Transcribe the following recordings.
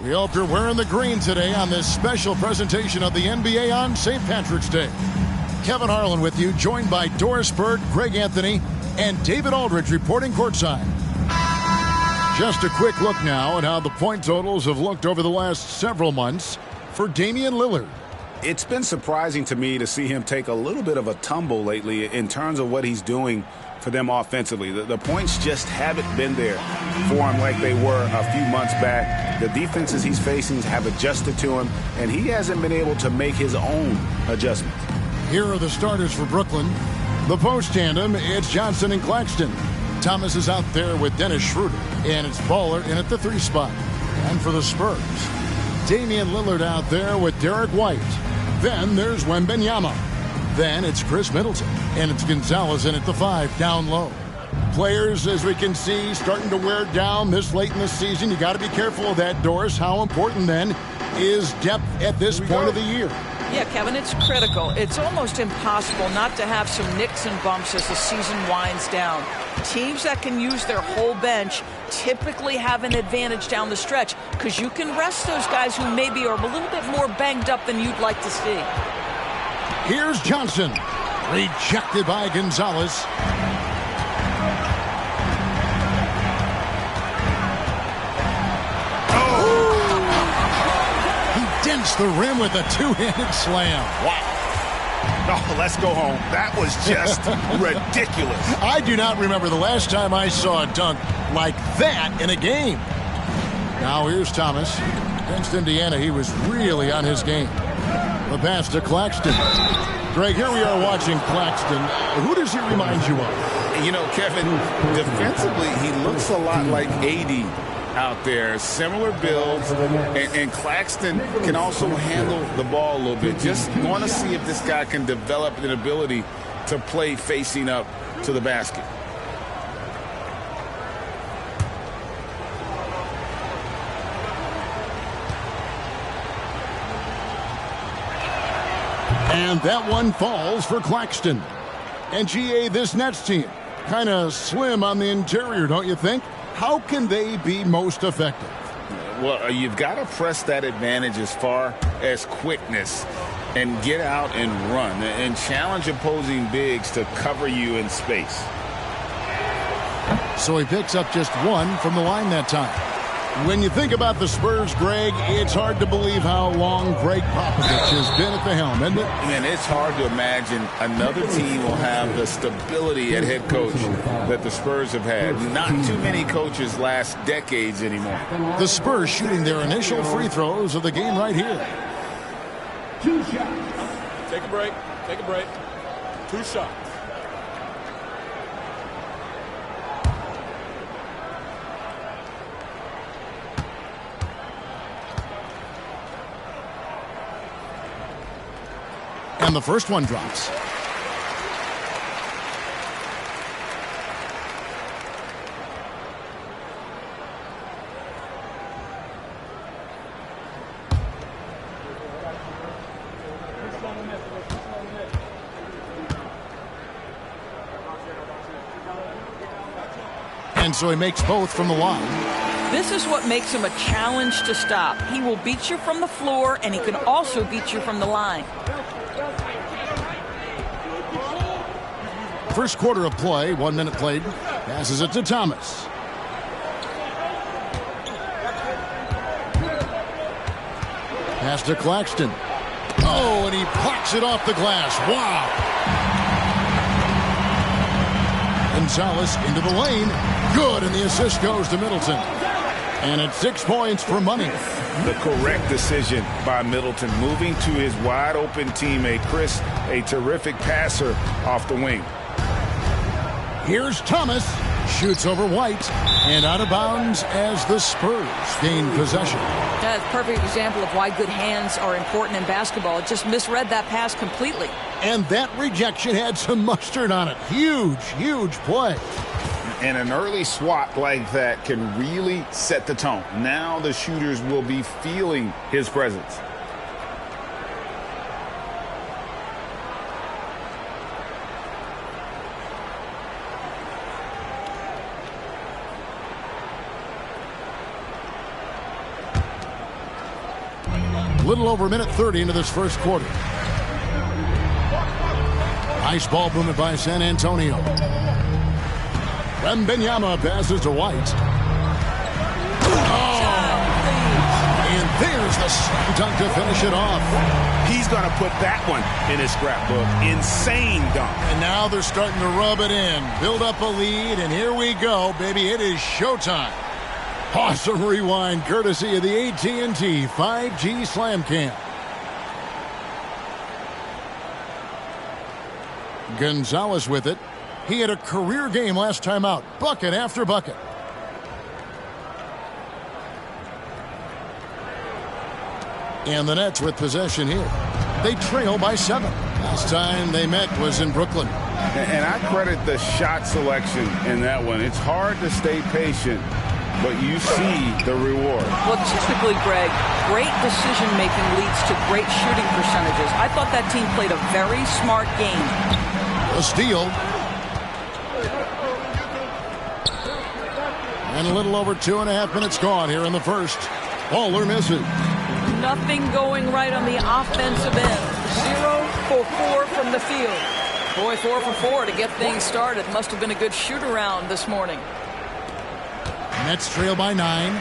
We hope you're wearing the green today on this special presentation of the NBA on St. Patrick's Day. Kevin Harlan with you, joined by Doris Burke, Greg Anthony, and David Aldridge reporting courtside. Just a quick look now at how the point totals have looked over the last several months for Damian Lillard. It's been surprising to me to see him take a little bit of a tumble lately in terms of what he's doing for them offensively. The points just haven't been there for him like they were a few months back. The defenses he's facing have adjusted to him, and he hasn't been able to make his own adjustments. Here are the starters for Brooklyn. The post tandem, it's Johnson and Claxton. Thomas is out there with Dennis Schroeder, and it's Baller in at the 3 spot. And for the Spurs, Damian Lillard out there with Derek White. Then there's Wembanyama. Then it's Chris Middleton, and it's Gonzalez in at the 5 down low. Players, as we can see, starting to wear down this late in the season. You got to be careful of that, Doris. How important, then, is depth at this point of the year? Yeah, Kevin, it's critical. It's almost impossible not to have some nicks and bumps as the season winds down. Teams that can use their whole bench typically have an advantage down the stretch because you can rest those guys who maybe are a little bit more banged up than you'd like to see. Here's Johnson. Rejected by Gonzalez. Dents the rim with a two-handed slam. Wow. Oh, let's go home. That was just ridiculous. I do not remember the last time I saw a dunk like that in a game. Now here's Thomas. Against Indiana, he was really on his game. The pass to Claxton. Greg, here we are watching Claxton. Who does he remind you of? You know, Kevin, defensively, he looks a lot like AD out there. Similar builds, and Claxton can also handle the ball a little bit. Just want to see if this guy can develop an ability to play facing up to the basket. And that one falls for Claxton. And GA, this Nets team, kind of slim on the interior, don't you think? How can they be most effective? Well, you've got to press that advantage as far as quickness and get out and run and challenge opposing bigs to cover you in space. So he picks up just one from the line that time. When you think about the Spurs, Greg, it's hard to believe how long Greg Popovich has been at the helm, isn't it? Man, it's hard to imagine another team will have the stability at head coach that the Spurs have had. Not too many coaches last decades anymore. The Spurs shooting their initial free throws of the game right here. 2 shots. Take a break. Take a break. 2 shots. And the first one drops. And so he makes both from the line. This is what makes him a challenge to stop. He will beat you from the floor, and he can also beat you from the line. First quarter of play, 1 minute played. Passes it to Thomas. Pass to Claxton. Oh, and he plucks it off the glass. Wow. Gonzalez into the lane. Good, and the assist goes to Middleton. And it's 6 points for money. The correct decision by Middleton, moving to his wide-open teammate, Chris, a terrific passer off the wing. Here's Thomas. Shoots over White. And out of bounds as the Spurs gain possession. That's a perfect example of why good hands are important in basketball. It just misread that pass completely. And that rejection had some mustard on it. Huge, huge play. And an early swat like that can really set the tone. Now the shooters will be feeling his presence. Little over a minute 30 into this first quarter. Nice ball movement by San Antonio. Wembanyama passes to White. Oh! And there's the slam dunk to finish it off. He's going to put that one in his scrapbook. Insane dunk. And now they're starting to rub it in. Build up a lead, and here we go, baby. It is showtime. Awesome rewind courtesy of the AT&T 5G Slam Cam. Gonzalez with it. He had a career game last time out. Bucket after bucket. And the Nets with possession here. They trail by 7. Last time they met was in Brooklyn. And I credit the shot selection in that one. It's hard to stay patient, but you see the reward. Well, typically, Greg, great decision-making leads to great shooting percentages. I thought that team played a very smart game. A steal. And a little over 2.5 minutes gone here in the first. Bowler misses. Nothing going right on the offensive end. 0 for 4 from the field. Boy, 4 for 4 to get things started. Must have been a good shoot-around this morning. Nets trail by 9.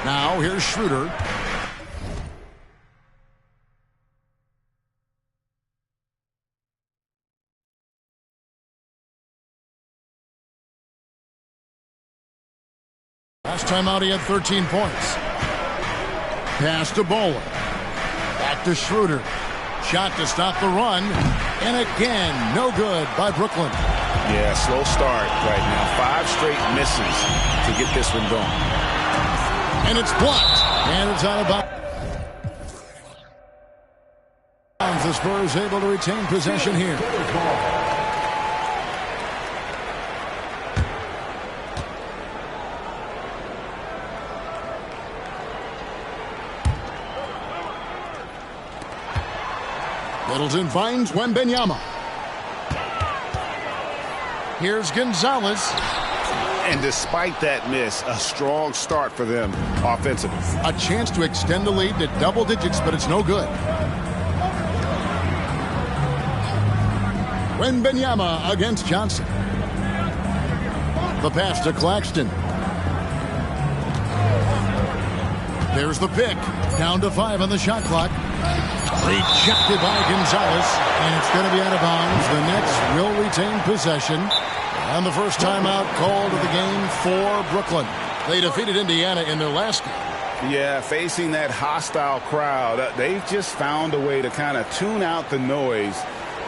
Now here's Schroeder. Last time out he had 13 points. Pass to Bowler. Back to Schroeder. Shot to stop the run. And again, no good by Brooklyn. Yeah, slow start right now. 5 straight misses to get this one going. And it's blocked. And it's out of bounds. The Spurs able to retain possession here. Middleton finds Wembanyama. Here's Gonzalez. And despite that miss, a strong start for them offensively. A chance to extend the lead to double digits, but it's no good. Wembanyama against Johnson. The pass to Claxton. There's the pick. Down to 5 on the shot clock. Rejected by Gonzalez, and it's going to be out of bounds. The Nets will retain possession. And the first timeout called of the game for Brooklyn. They defeated Indiana in their last game. Yeah, facing that hostile crowd, they've just found a way to kind of tune out the noise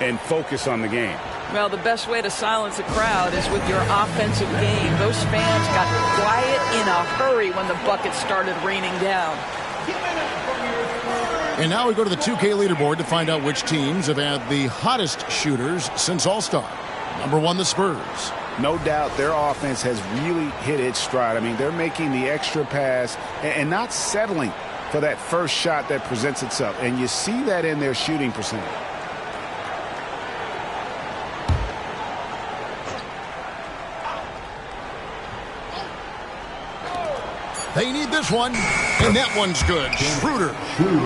and focus on the game. Well, the best way to silence a crowd is with your offensive game. Those fans got quiet in a hurry when the buckets started raining down. And now we go to the 2K leaderboard to find out which teams have had the hottest shooters since All-Star. Number 1, the Spurs. No doubt their offense has really hit its stride. I mean, they're making the extra pass and not settling for that first shot that presents itself. And you see that in their shooting percentage. They need this one, and that one's good. Schroeder.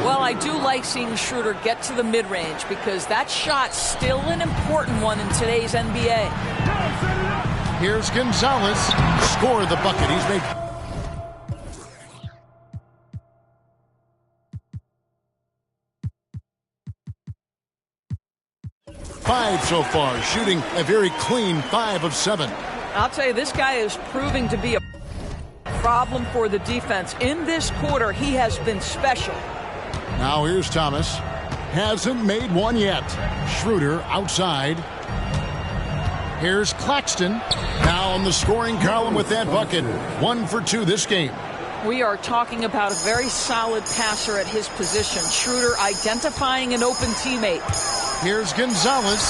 Well, I do like seeing Schroeder get to the mid-range because that shot's still an important one in today's NBA. Here's Gonzalez. Scored the bucket. He's made 5 so far, shooting a very clean 5 of 7. I'll tell you, this guy is proving to be a problem for the defense. In this quarter, he has been special. Now here's Thomas. Hasn't made one yet. Schroeder outside. Here's Claxton. Now on the scoring column with that bucket. 1 for 2 this game. We are talking about a very solid passer at his position. Schroeder identifying an open teammate. Here's Gonzalez.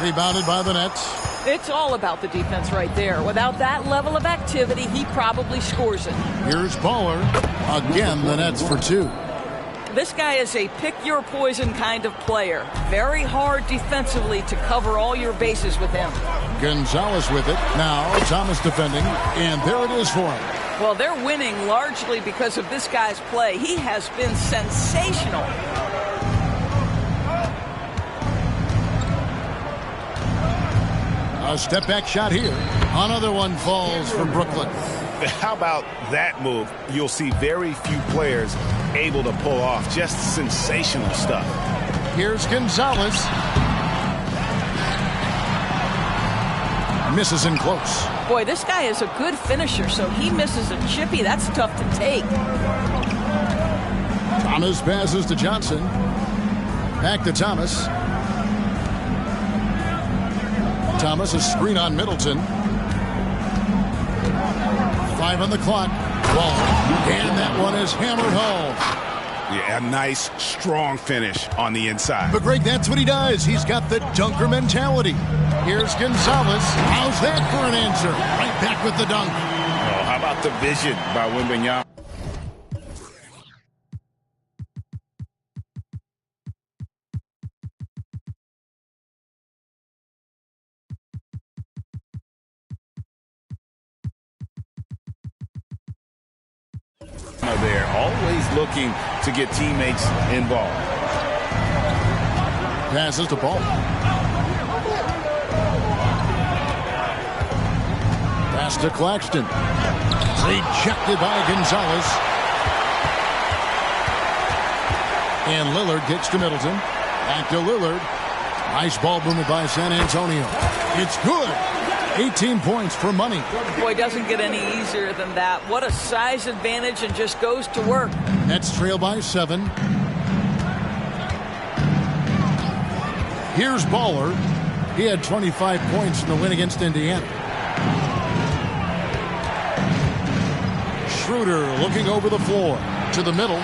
Rebounded by the Nets. It's all about the defense right there. Without that level of activity, he probably scores it. Here's Baller. Again, the Nets for 2. This guy is a pick-your-poison kind of player. Very hard defensively to cover all your bases with him. Gonzalez with it. Now Thomas defending. And there it is for him. Well, they're winning largely because of this guy's play. He has been sensational. A step-back shot here. Another one falls for Brooklyn. How about that move? You'll see very few players able to pull off just sensational stuff. Here's Gonzalez. Misses in close. Boy, this guy is a good finisher, so he misses a chippy. That's tough to take. Thomas passes to Johnson. Back to Thomas. Thomas, a screen on Middleton. 5 on the clock. Ball. And that one is hammered home. Yeah, a nice, strong finish on the inside. But Greg, that's what he does. He's got the dunker mentality. Here's Gonzalez. How's that for an answer? Right back with the dunk. Oh, how about the vision by Wembanyama? There, always looking to get teammates involved. Passes the ball. Pass to Claxton. Rejected by Gonzalez. And Lillard gets to Middleton. Back to Lillard. Nice ball movement by San Antonio. It's good. 18 points for money. Boy, doesn't get any easier than that. What a size advantage, and just goes to work. Nets trail by 7. Here's Baller. He had 25 points in the win against Indiana. Schroeder looking over the floor to the middle.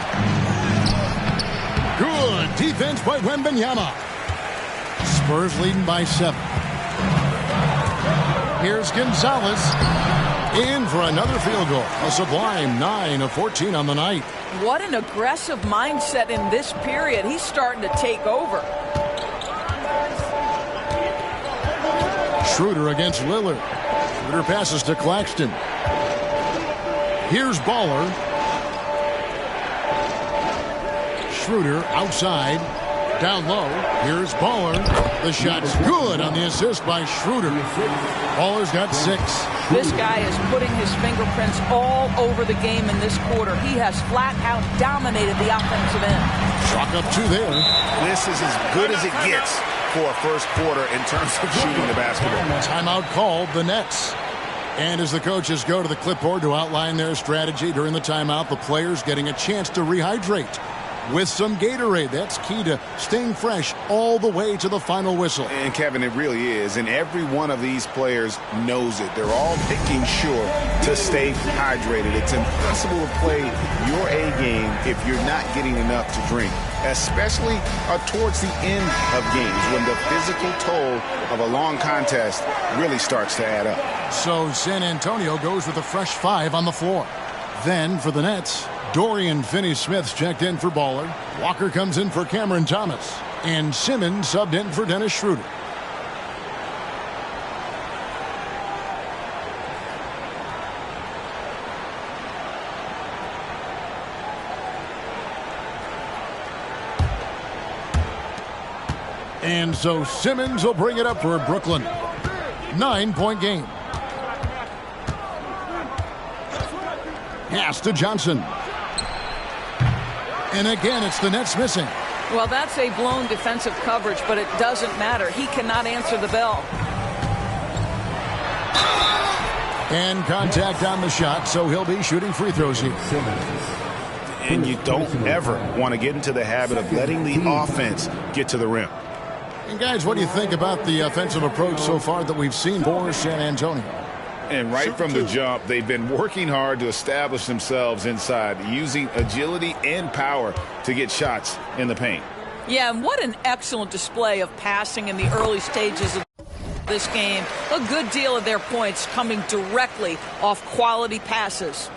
Good defense by Wembanyama. Spurs leading by 7. Here's Gonzalez in for another field goal. A sublime 9 of 14 on the night. What an aggressive mindset in this period. He's starting to take over. Schroeder against Lillard. Schroeder passes to Claxton. Here's Baller. Schroeder outside. Down low. Here's Baller. The shot's good on the assist by Schroeder. Baller's got 6. This guy is putting his fingerprints all over the game in this quarter. He has flat out dominated the offensive end. Chalk up 2 there. This is as good as it gets for a first quarter in terms of shooting the basketball. Timeout called, the Nets. And as the coaches go to the clipboard to outline their strategy during the timeout, the players getting a chance to rehydrate with some Gatorade. That's key to staying fresh all the way to the final whistle. And Kevin, it really is. And every one of these players knows it. They're all making sure to stay hydrated. It's impossible to play your A game if you're not getting enough to drink, especially towards the end of games when the physical toll of a long contest really starts to add up. So San Antonio goes with a fresh 5 on the floor. Then for the Nets, Dorian Finney-Smith's checked in for Baller. Walker comes in for Cameron Thomas. And Simmons subbed in for Dennis Schroeder. And so Simmons will bring it up for Brooklyn. 9-point game. Pass to Johnson. And again, it's the Nets missing. Well, that's a blown defensive coverage, but it doesn't matter. He cannot answer the bell. And contact on the shot, so he'll be shooting free throws here. And you don't ever want to get into the habit of letting the offense get to the rim. And guys, what do you think about the offensive approach so far that we've seen for San Antonio? And right from the jump, they've been working hard to establish themselves inside, using agility and power to get shots in the paint. Yeah, and what an excellent display of passing in the early stages of this game. A good deal of their points coming directly off quality passes.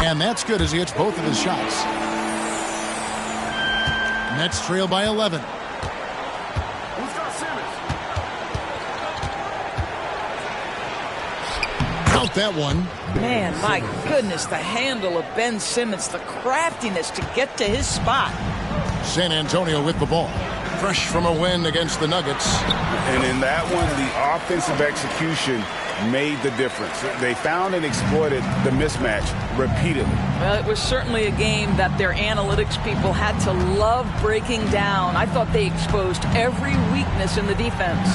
And that's good as he hits both of his shots. Nets trail by 11. Count that one. Man, my goodness, the handle of Ben Simmons, the craftiness to get to his spot. San Antonio with the ball. Fresh from a win against the Nuggets. And in that one, the offensive execution made the difference. They found and exploited the mismatch repeatedly. Well, it was certainly a game that their analytics people had to love breaking down. I thought they exposed every weakness in the defense.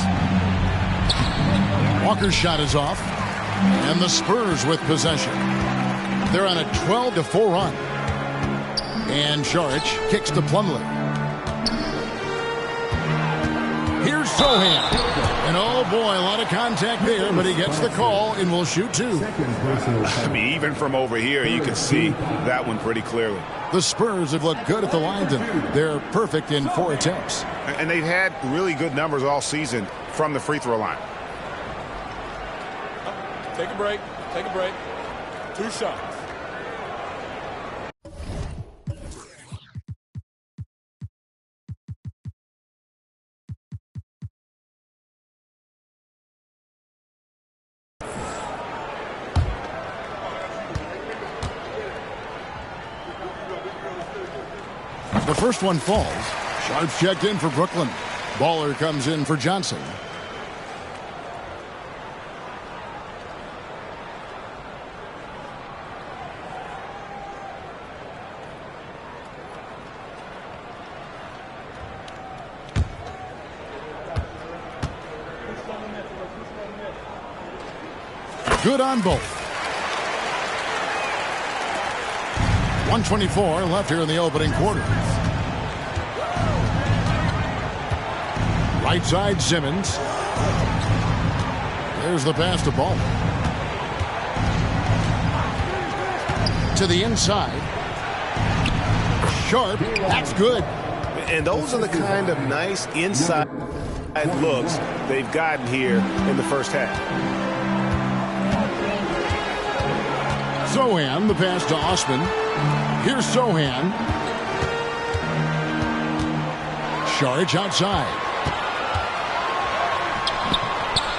Walker's shot is off. And the Spurs with possession. They're on a 12-4 run. And Saric kicks to Plumlee. Here's Sohan. And oh boy, a lot of contact there, but he gets the call and will shoot two. I mean, even from over here, you can see that one pretty clearly. The Spurs have looked good at the line tonight. They're perfect in 4 attempts. And they've had really good numbers all season from the free throw line. Take a break. Take a break. 2 shots. The first one falls. Sharps checked in for Brooklyn. Baller comes in for Johnson. Good on both. 1:24 left here in the opening quarter. Right side, Simmons. There's the pass to Ball. To the inside. Sharp. That's good. And those are the kind of nice inside looks they've gotten here in the first half. Sohan, the pass to Osman. Here's Sohan. Saric outside.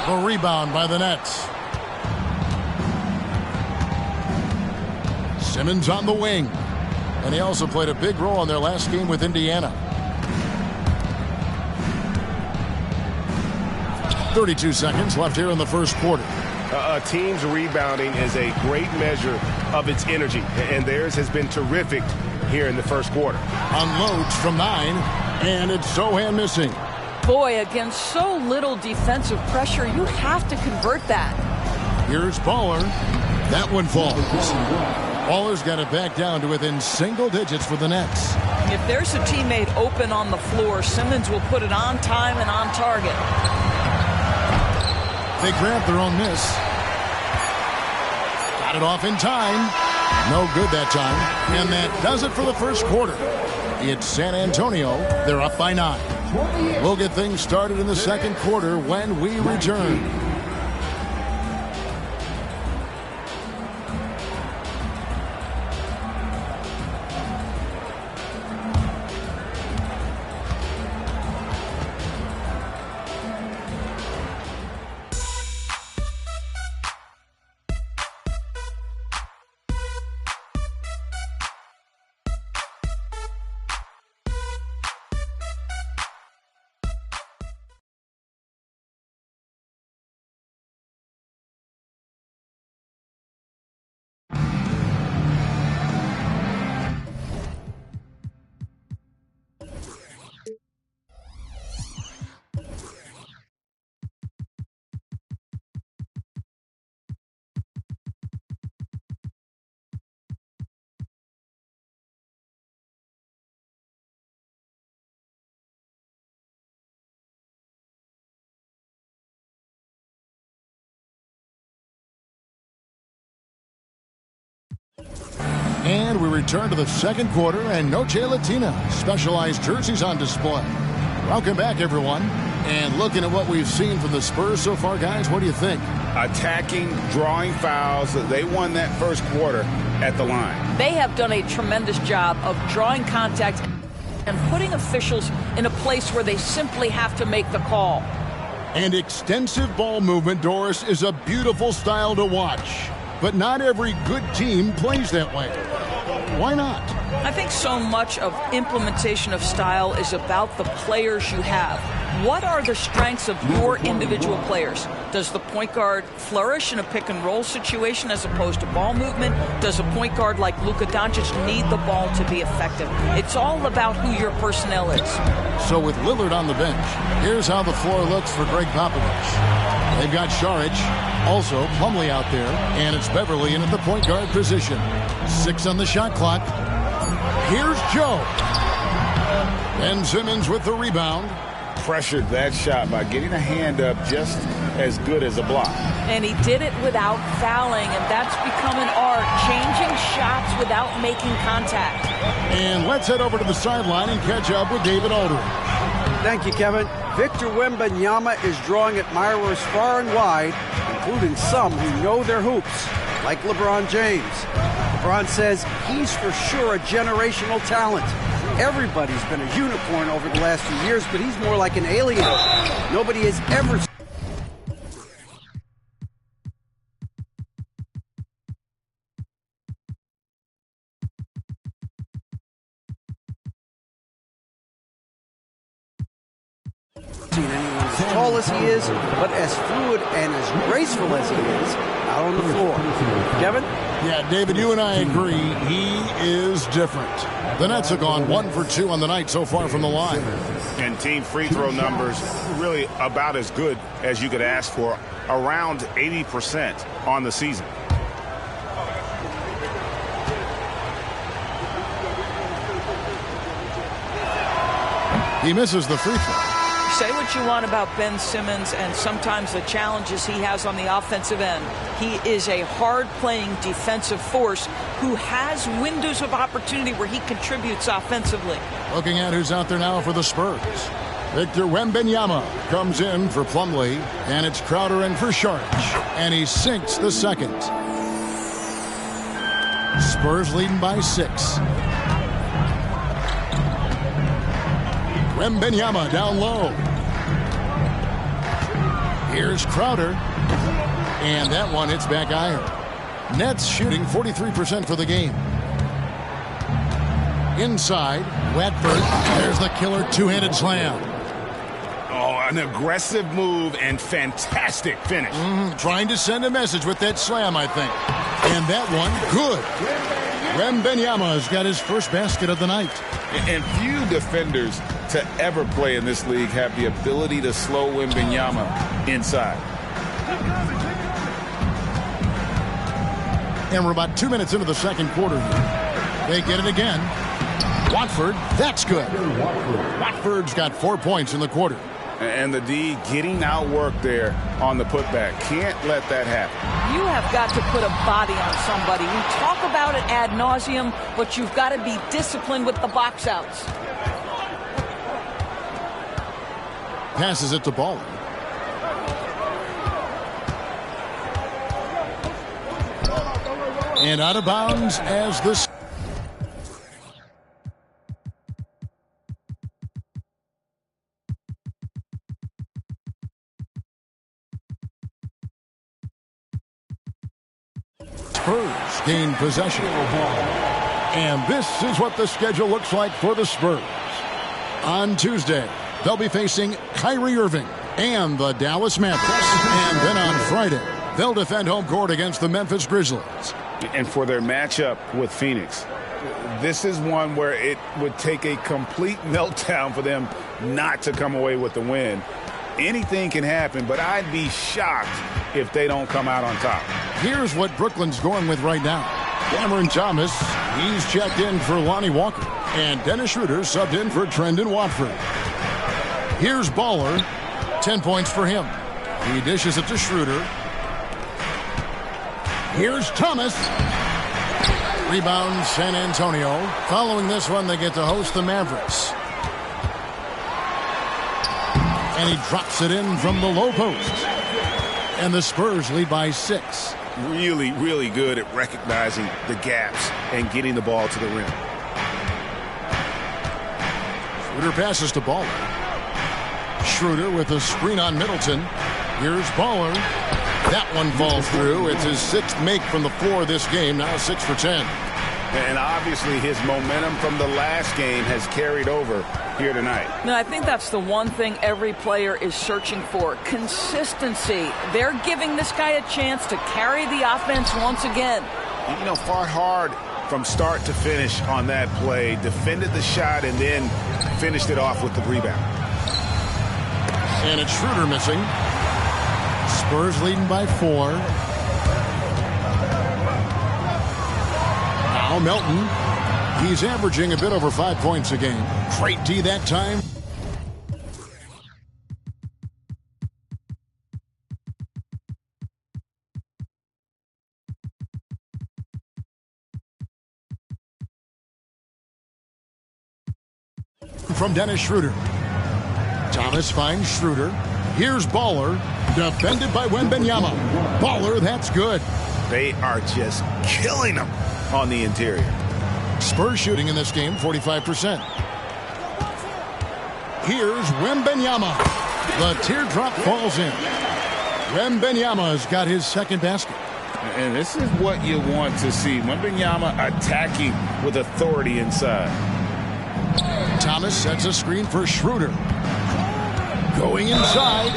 The rebound by the Nets. Simmons on the wing. And he also played a big role in their last game with Indiana. 32 seconds left here in the first quarter. A team's rebounding is a great measure of its energy, and theirs has been terrific here in the first quarter. Unloads from 9, and it's Sohan missing. Boy, against so little defensive pressure, you have to convert that. Here's Baller. That one falls. Baller's got it back down to within single digits for the Nets. If there's a teammate open on the floor, Simmons will put it on time and on target. They grab their own miss. Got it off in time. No good that time. And that does it for the first quarter. It's San Antonio. They're up by 9. We'll get things started in the second quarter when we return. And we return to the second quarter, and Noche Latina specialized jerseys on display. Welcome back, everyone. And looking at what we've seen from the Spurs so far, guys, what do you think? Attacking, drawing fouls. They won that first quarter, at the line. They have done a tremendous job of drawing contact and putting officials in a place where they simply have to make the call. And extensive ball movement, Doris, is a beautiful style to watch. But not every good team plays that way. Why not? I think so much of implementation of style is about the players you have. What are the strengths of your individual players? Does the point guard flourish in a pick-and-roll situation as opposed to ball movement? Does a point guard like Luka Doncic need the ball to be effective? It's all about who your personnel is. So with Lillard on the bench, here's how the floor looks for Greg Popovich. They've got Šarić, also Plumlee out there, and it's Beverly in at the point guard position. 6 on the shot clock. Here's Joe. Ben Simmons with the rebound. Pressured that shot by getting a hand up just as good as a block. And he did it without fouling, and that's become an art, changing shots without making contact. And let's head over to the sideline and catch up with David Aldridge. Thank you, Kevin. Victor Wembanyama is drawing admirers far and wide, including some who know their hoops, like LeBron James. LeBron says he's for sure a generational talent. Everybody's been a unicorn over the last few years, but he's more like an alien. Nobody has ever seen anyone as tall as he is, but as fluid and as graceful as he is out on the floor. Kevin? Yeah, David, you and I agree. He is different. The Nets have gone 1 for 2 on the night so far from the line. And team free throw numbers really about as good as you could ask for, around 80% on the season. He misses the free throw. Say what you want about Ben Simmons and sometimes the challenges he has on the offensive end. He is a hard-playing defensive force who has windows of opportunity where he contributes offensively. Looking at who's out there now for the Spurs. Victor Wembanyama comes in for Plumlee, and it's Crowder in for Šarić, and he sinks the second. Spurs leading by 6. Wembanyama down low. Here's Crowder. And that one hits back iron. Nets shooting 43% for the game. Inside, Watford. There's the killer two-handed slam. Oh, an aggressive move and fantastic finish. Trying to send a message with that slam, I think. And that one, good. Wembanyama's got his first basket of the night. And few defenders to ever play in this league have the ability to slow Wembanyama inside. And we're about 2 minutes into the second quarter here. They get it again. Watford, that's good. Watford's got 4 points in the quarter. And the D getting outworked there on the putback. Can't let that happen. You have got to put a body on somebody. We talk about it ad nauseum, but you've got to be disciplined with the box outs. Passes it to Ball. And out of bounds as this. Spurs gain possession. And this is what the schedule looks like for the Spurs. On Tuesday, they'll be facing Kyrie Irving and the Dallas Mavericks. And then on Friday, they'll defend home court against the Memphis Grizzlies. And for their matchup with Phoenix, this is one where it would take a complete meltdown for them not to come away with the win. Anything can happen, but I'd be shocked if they don't come out on top. Here's what Brooklyn's going with right now. Cameron Thomas, he's checked in for Lonnie Walker. And Dennis Schroeder subbed in for Trendon Watford. Here's Baller, 10 points for him. He dishes it to Schroeder. Here's Thomas. Rebound San Antonio. Following this one, they get to host the Mavericks. And he drops it in from the low post. And the Spurs lead by 6. really, really good at recognizing the gaps and getting the ball to the rim. Schroeder passes to Baller. Schroeder with a screen on Middleton. Here's Baller. That one falls through. It's his 6th make from the floor this game, now 6 for 10. And obviously his momentum from the last game has carried over here tonight. Now, I think that's the one thing every player is searching for, consistency. They're giving this guy a chance to carry the offense once again. You know, fought hard from start to finish on that play, defended the shot, and then finished it off with the rebound. And it's Schroeder missing. Spurs leading by 4. Now Melton. He's averaging a bit over 5 points a game. Great D that time. From Dennis Schroeder. Thomas finds Schroeder. Here's Baller. Defended by Wembanyama. Baller, that's good. They are just killing them on the interior. Spurs shooting in this game, 45%. Here's Wembanyama. The teardrop falls in. Wembanyama's got his 2nd basket. And this is what you want to see. Wembanyama attacking with authority inside. Thomas sets a screen for Schroeder. Going inside.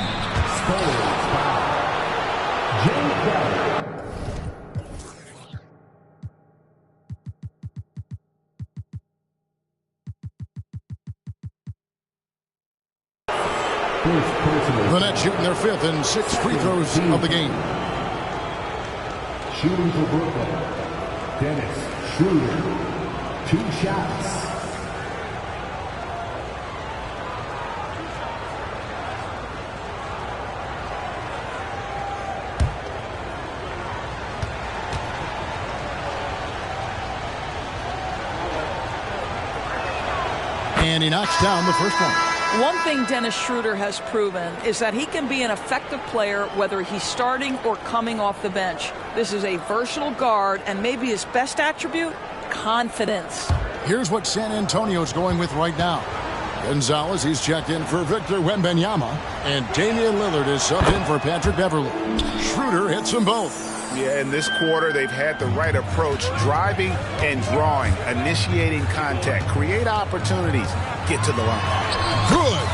The Nets shooting their 5th and 6th free throws of the game. Shooting for Brooklyn, Dennis Schroeder. 2 shots. And he knocks down the first one. One thing Dennis Schroeder has proven is that he can be an effective player whether he's starting or coming off the bench. This is a versatile guard, and maybe his best attribute, confidence. Here's what San Antonio's going with right now. Gonzalez, he's checked in for Victor Wembanyama, and Damian Lillard is subbed in for Patrick Beverley. Schroeder hits them both. Yeah, in this quarter, they've had the right approach, driving and drawing, initiating contact, create opportunities, get to the line. Good.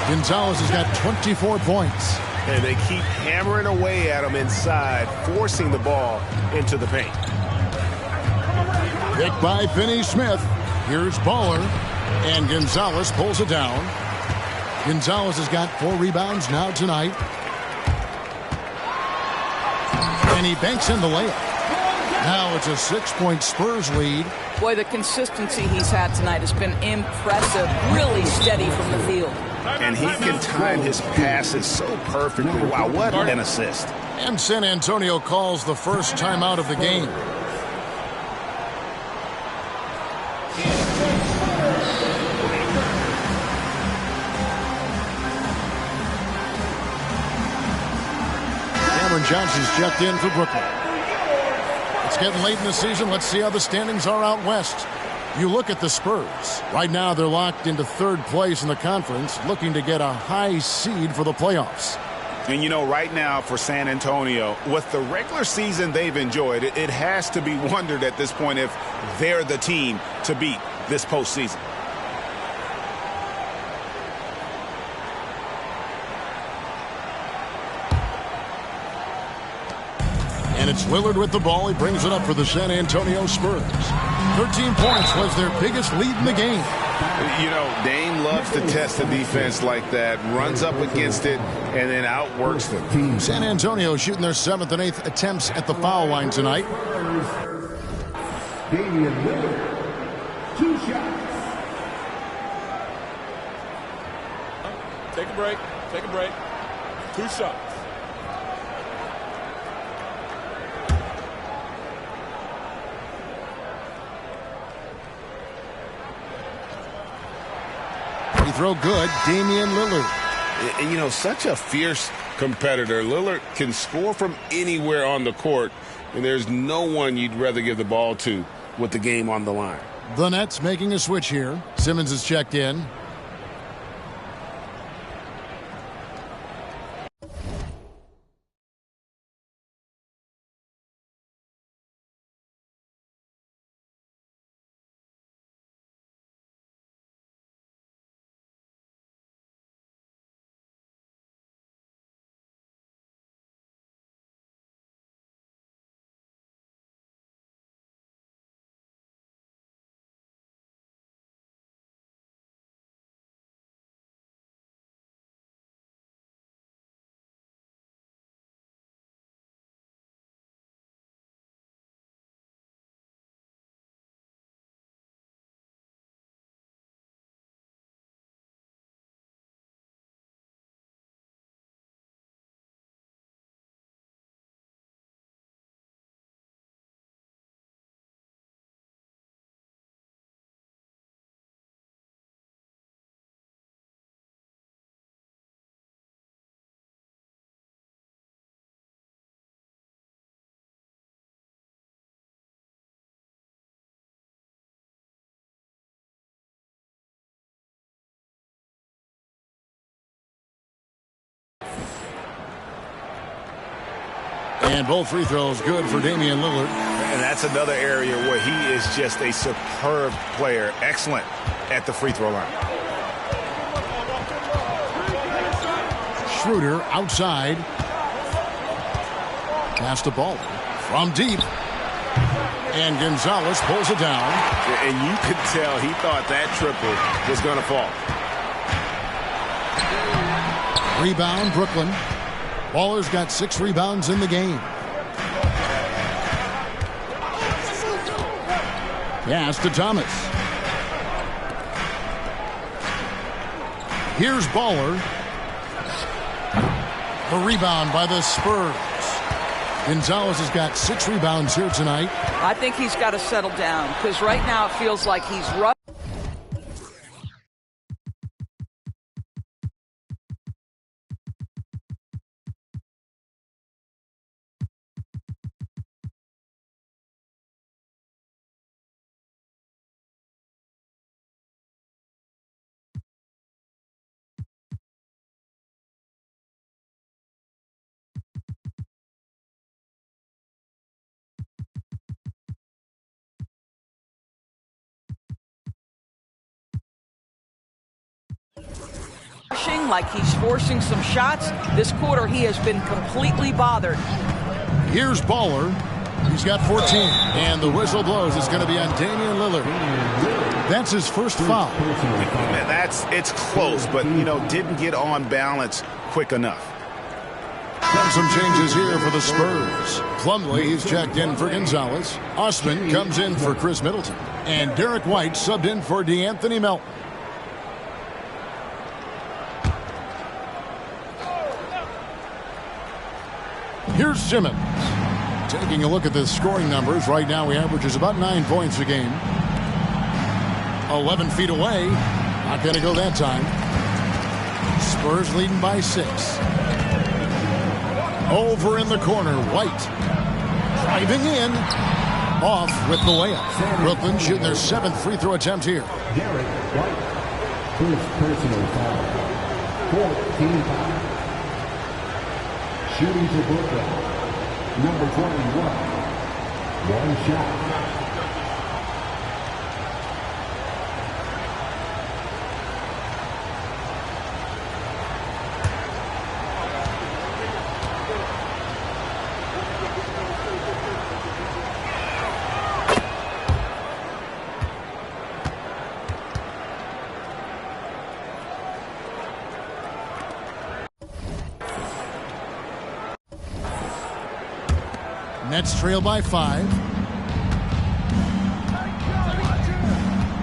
Gonzalez has got 24 points. And they keep hammering away at him inside, forcing the ball into the paint. Picked by Finney-Smith. Here's Baller. And Gonzalez pulls it down. Gonzalez has got 4 rebounds now tonight. And he banks in the layup. Now it's a 6-point Spurs lead. Boy, the consistency he's had tonight has been impressive. Really steady from the field. And he can time his passes so perfectly. Wow, what an assist. And San Antonio calls the first timeout of the game. Cameron Johnson's checked in for Brooklyn. It's getting late in the season. Let's see how the standings are out west. You look at the Spurs. Right now they're locked into 3rd place in the conference, looking to get a high seed for the playoffs. And you know, right now for San Antonio, with the regular season they've enjoyed, it has to be wondered at this point if they're the team to beat this postseason. And it's Lillard with the ball. He brings it up for the San Antonio Spurs. 13 points was their biggest lead in the game. You know, Dame loves to test the defense like that, runs up against it, and then outworks them. San Antonio shooting their 7th and 8th attempts at the foul line tonight. Damian Lillard, 2 shots. Take a break. Take a break. 2 shots. Free throw good. Damian Lillard. You know, such a fierce competitor. Lillard can score from anywhere on the court, and there's no one you'd rather give the ball to with the game on the line. The Nets making a switch here. Simmons is checked in. And both free throws good for Damian Lillard. And that's another area where he is just a superb player. Excellent at the free throw line. Schroeder outside. Pass the ball from deep. And Gonzalez pulls it down. And you could tell he thought that triple was going to fall. Rebound, Brooklyn. Baller's got 6 rebounds in the game. Pass to Thomas. Here's Baller. The rebound by the Spurs. Gonzalez has got 6 rebounds here tonight. I think he's got to settle down because right now it feels like he's rough. Like he's forcing some shots. This quarter he has been completely bothered. Here's Baller. He's got 14. And the whistle blows. It's going to be on Damian Lillard. That's his first foul. It's close, but, didn't get on balance quick enough. Some changes here for the Spurs. Plumlee, he's checked in for Gonzalez. Osman comes in for Chris Middleton. And Derek White subbed in for DeAnthony Melton. Here's Simmons. Taking a look at the scoring numbers. Right now, he averages about 9 points a game. 11 feet away. Not going to go that time. Spurs leading by 6. Over in the corner, White. Driving in. Off with the layup. Brooklyn shooting their 7th free throw attempt here. Derek White. First personal foul. 14 foul. Shooting to Brooklyn, number 21. One shot. Nets trail by 5.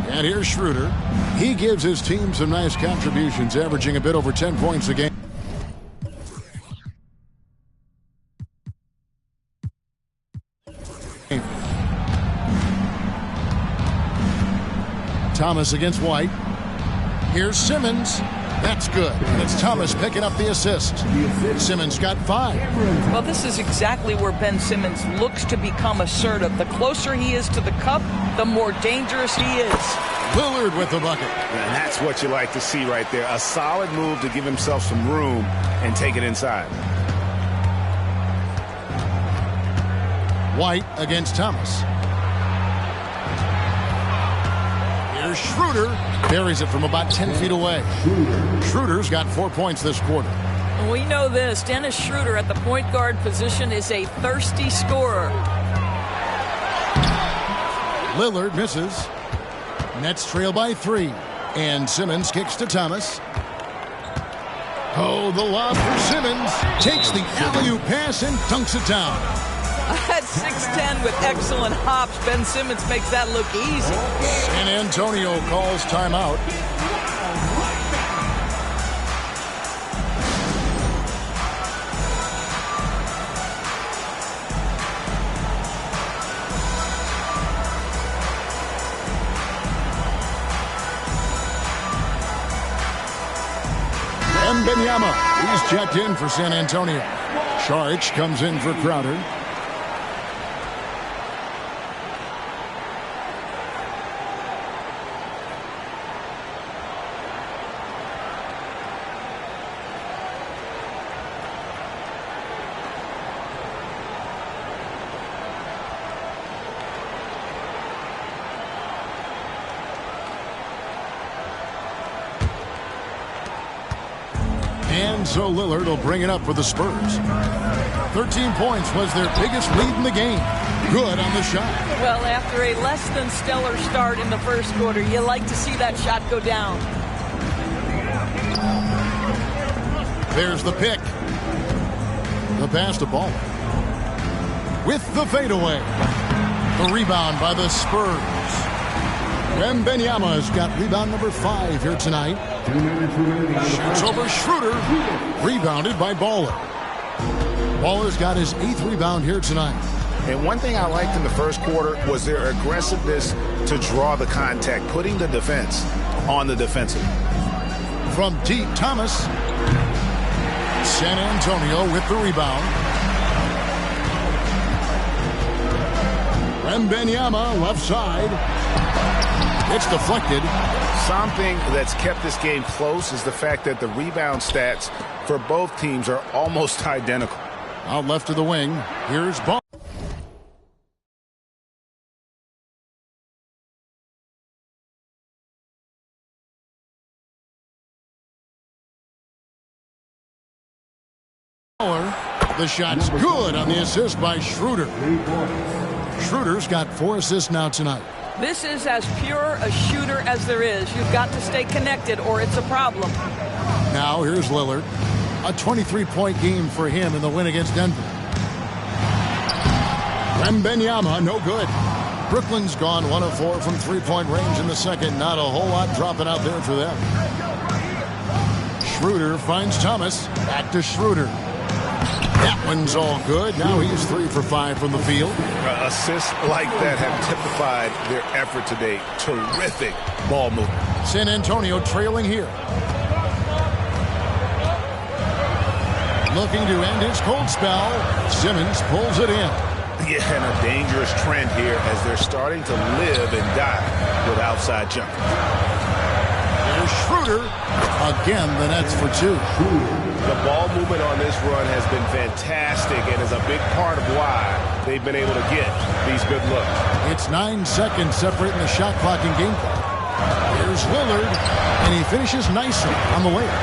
And here's Schroeder. He gives his team some nice contributions, averaging a bit over 10 points a game. Thomas against White. Here's Simmons. That's good. And it's Thomas picking up the assist. Simmons got 5. Well, this is exactly where Ben Simmons looks to become assertive. The closer he is to the cup, the more dangerous he is. Lillard with the bucket. And that's what you like to see right there. A solid move to give himself some room and take it inside. White against Thomas. Here's Schroeder. Buries it from about 10 feet away. Schroeder's got 4 points this quarter. We know this. Dennis Schroeder at the point guard position is a thirsty scorer. Lillard misses. Nets trail by 3. And Simmons kicks to Thomas. Oh, the lob for Simmons. Takes the alley-oop pass and dunks it down. At 6'10" with excellent hops, Ben Simmons makes that look easy. San Antonio calls timeout. Wembanyama, he's checked in for San Antonio. Saric comes in for Crowder. And so Lillard will bring it up for the Spurs. 13 points was their biggest lead in the game. Good on the shot. Well, after a less than stellar start in the first quarter, you like to see that shot go down. There's the pick. The pass to Ball. With the fadeaway. The rebound by the Spurs. Wembanyama has got rebound number 5 here tonight. Shoots over Schroeder. Rebounded by Baller. Baller's got his 8th rebound here tonight. And one thing I liked in the first quarter was their aggressiveness to draw the contact, putting the defense on the defensive. From deep, Thomas. San Antonio with the rebound. Wembanyama left side. It's deflected. Something that's kept this game close is the fact that the rebound stats for both teams are almost identical. Out left of the wing. Here's Ball. The shot's good on the assist by Schroeder. Schroeder's got 4 assists now tonight. This is as pure a shooter as there is. You've got to stay connected or it's a problem. Now here's Lillard. A 23-point game for him in the win against Denver. Wembanyama, no good. Brooklyn's gone 1 of 4 from 3-point range in the second. Not a whole lot dropping out there for them. Schroeder finds Thomas. Back to Schroeder. That one's all good. Now he's 3 for 5 from the field. Assists like that have typified their effort today. Terrific ball movement. San Antonio trailing here. Looking to end his cold spell. Simmons pulls it in. Yeah, and a dangerous trend here as they're starting to live and die with outside jumpers. There's Schroeder. Again, the Nets for 2. The ball movement on this run has been fantastic and is a big part of why they've been able to get these good looks. It's 9 seconds separating the shot clock and game clock. Here's Lillard, and he finishes nicely on the layup.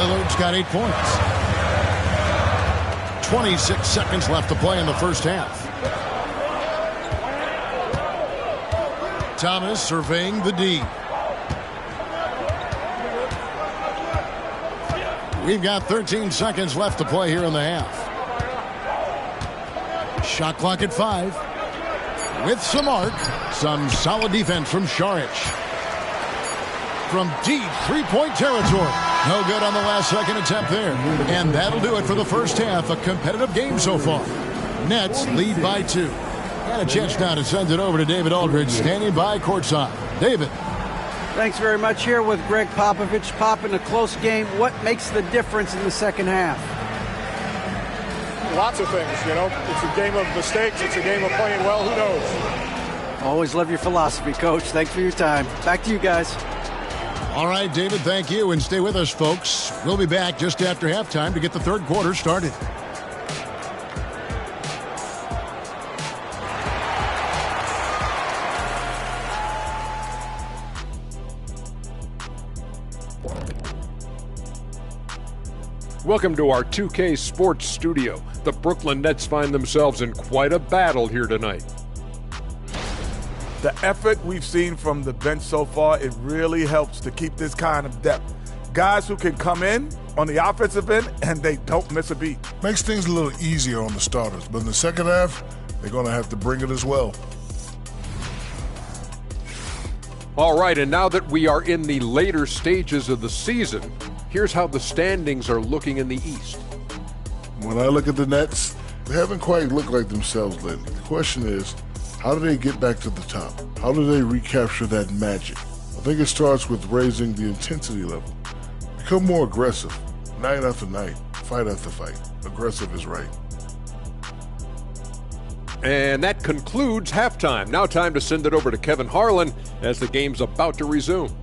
Lillard's got 8 points. 26 seconds left to play in the first half. Thomas surveying the D. We've got 13 seconds left to play here in the half. Shot clock at 5. With some arc, some solid defense from Saric. From deep 3-point territory. No good on the last second attempt there. And that'll do it for the first half. A competitive game so far. Nets lead by 2. Got a chance now to send it over to David Aldridge, standing by courtside. David. Thanks very much. Here with Greg Popovich. Pop, in a close game, what makes the difference in the second half? Lots of things, you know. It's a game of mistakes. It's a game of playing well. Who knows? Always love your philosophy, Coach. Thanks for your time. Back to you guys. All right, David, thank you. And stay with us, folks. We'll be back just after halftime to get the third quarter started. Welcome to our 2K Sports Studio. The Brooklyn Nets find themselves in quite a battle here tonight. The effort we've seen from the bench so far, it really helps to keep this kind of depth. Guys who can come in on the offensive end and they don't miss a beat. Makes things a little easier on the starters, but in the second half, they're going to have to bring it as well. All right, and now that we are in the later stages of the season, here's how the standings are looking in the East. When I look at the Nets, they haven't quite looked like themselves lately. The question is, how do they get back to the top? How do they recapture that magic? I think it starts with raising the intensity level. Become more aggressive, night after night, fight after fight. Aggressive is right. And that concludes halftime. Now time to send it over to Kevin Harlan as the game's about to resume.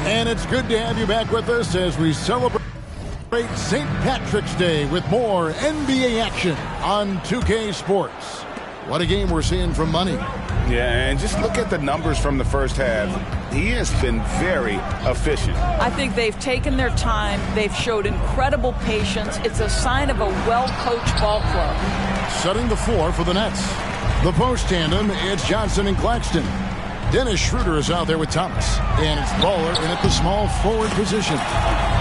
And it's good to have you back with us as we celebrate St. Patrick's Day with more NBA action on 2K Sports. What a game we're seeing from Money. Yeah, and just look at the numbers from the first half. He has been very efficient. I think they've taken their time. They've showed incredible patience. It's a sign of a well-coached ball club. Setting the floor for the Nets. The post tandem, it's Johnson and Claxton. Dennis Schroeder is out there with Thomas. And it's Baller in at the small forward position.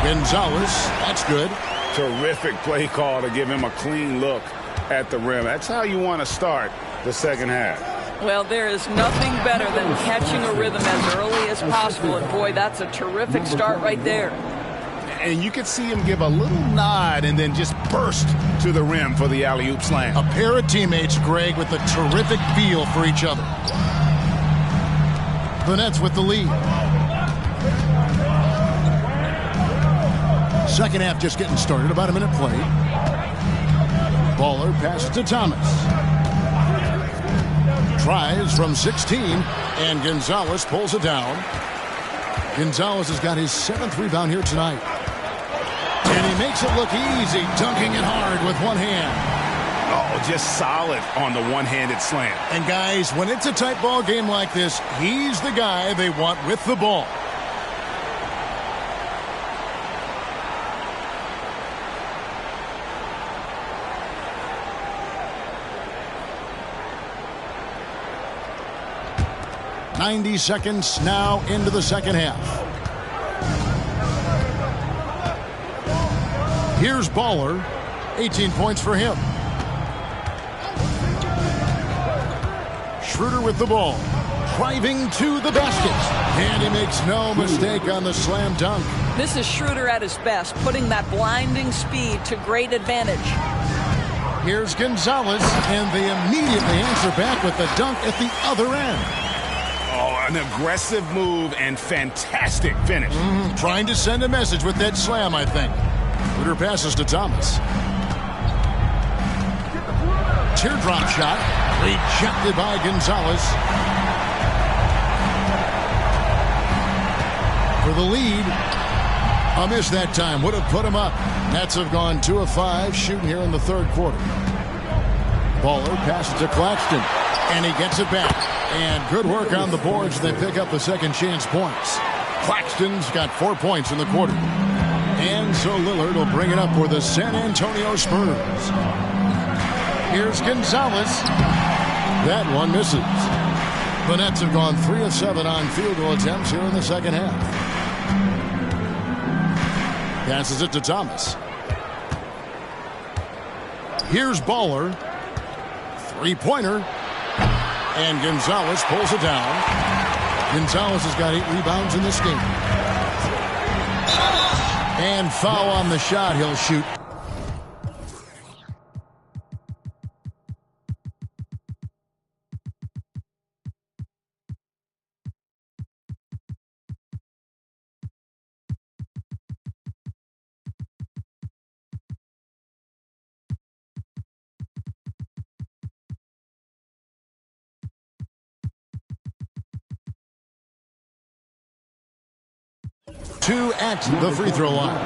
Gonzalez, that's good. Terrific play call to give him a clean look at the rim. That's how you want to start the second half. Well, there is nothing better than catching a rhythm as early as possible. And, boy, that's a terrific start right there. And you could see him give a little nod and then just burst to the rim for the alley-oop slam. A pair of teammates, Greg, with a terrific feel for each other. The Nets with the lead. Second half just getting started. About a minute played. Baller passes to Thomas. Tries from 16, and Gonzalez pulls it down. Gonzalez has got his 7th rebound here tonight. And he makes it look easy, dunking it hard with one hand. Oh, just solid on the one-handed slam. And guys, when it's a tight ball game like this, he's the guy they want with the ball. 90 seconds now into the second half. Here's Baller. 18 points for him. Schroeder with the ball. Driving to the basket. And he makes no mistake on the slam dunk. This is Schroeder at his best, putting that blinding speed to great advantage. Here's Gonzalez, and they immediately answer back with the dunk at the other end. Oh, an aggressive move and fantastic finish. Trying to send a message with that slam, I think. Schroeder passes to Thomas. Teardrop shot, rejected by Gonzalez. For the lead. A miss that time would have put him up. Nets have gone 2 of 5 shooting here in the third quarter. Baller passes to Claxton, and he gets it back. And good work on the boards. They pick up the second chance points. Claxton's got 4 points in the quarter. And so Lillard will bring it up for the San Antonio Spurs. Here's Gonzalez. That one misses. The Nets have gone 3 of 7 on field goal attempts here in the second half. Passes it to Thomas. Here's Baller. Three-pointer. And Gonzalez pulls it down. Gonzalez has got 8 rebounds in this game. And foul on the shot. He'll shoot. Two at the free throw line.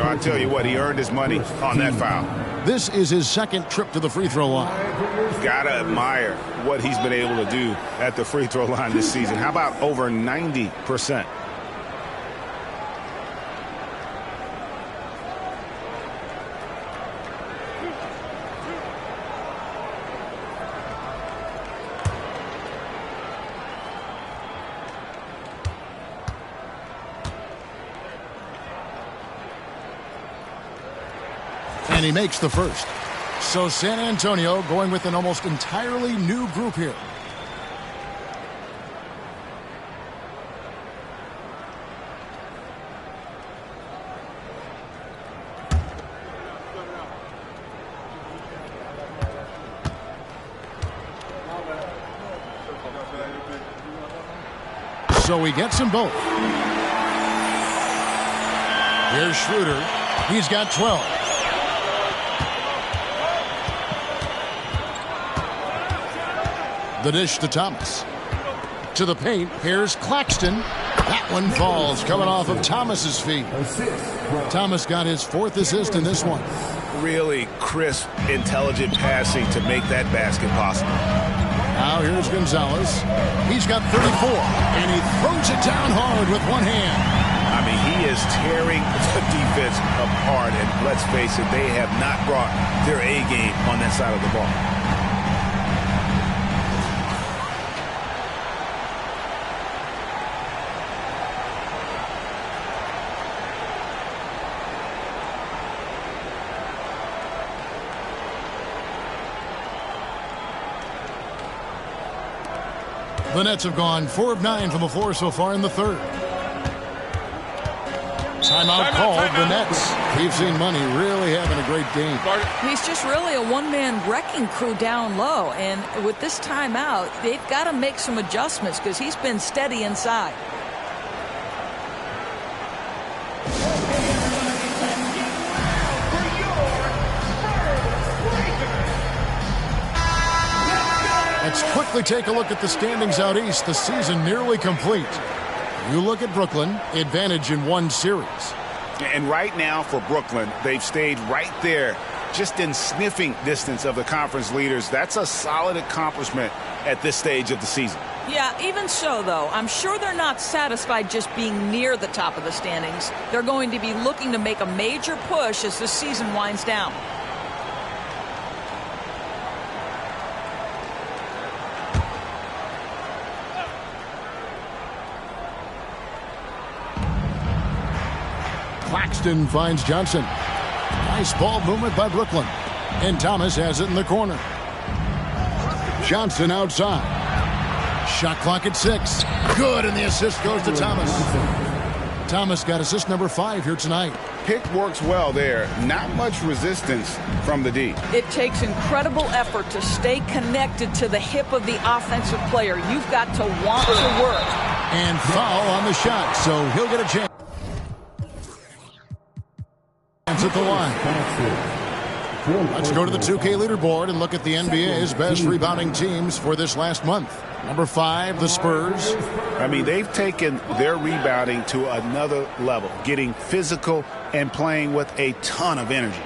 I tell you what, he earned his money on that foul. This is his second trip to the free throw line. Gotta admire what he's been able to do at the free throw line this season. How about over 90%? And he makes the first. So San Antonio going with an almost entirely new group here. So he gets them both. Here's Schroeder. He's got 12. The dish to Thomas. To the paint. Here's Claxton. That one falls, coming off of Thomas's feet. Thomas got his 4th assist in this one. Really crisp, intelligent passing to make that basket possible. Now here's Gonzalez. He's got 34, and he throws it down hard with one hand. I mean, he is tearing the defense apart, and let's face it, they have not brought their A game on that side of the ball. The Nets have gone 4 of 9 from the floor so far in the third. Timeout called. The Nets. We've seen Money really having a great game. He's just really a one-man wrecking crew down low. And with this timeout, they've got to make some adjustments because he's been steady inside. Let's quickly take a look at the standings out east. The season nearly complete. You look at Brooklyn, advantage in 1 series. And right now for Brooklyn, they've stayed right there, just in sniffing distance of the conference leaders. That's a solid accomplishment at this stage of the season. Yeah, even so, though, I'm sure they're not satisfied just being near the top of the standings. They're going to be looking to make a major push as the season winds down. Claxton finds Johnson. Nice ball movement by Brooklyn. And Thomas has it in the corner. Johnson outside. Shot clock at 6. Good, and the assist goes to Thomas. Thomas got assist number 5 here tonight. Pick works well there. Not much resistance from the D. It takes incredible effort to stay connected to the hip of the offensive player. You've got to want to work. And foul on the shot, so he'll get a chance at the line. Let's go to the 2K leaderboard and look at the NBA's best rebounding teams for this last month. Number 5, the Spurs. I mean, they've taken their rebounding to another level, getting physical and playing with a ton of energy.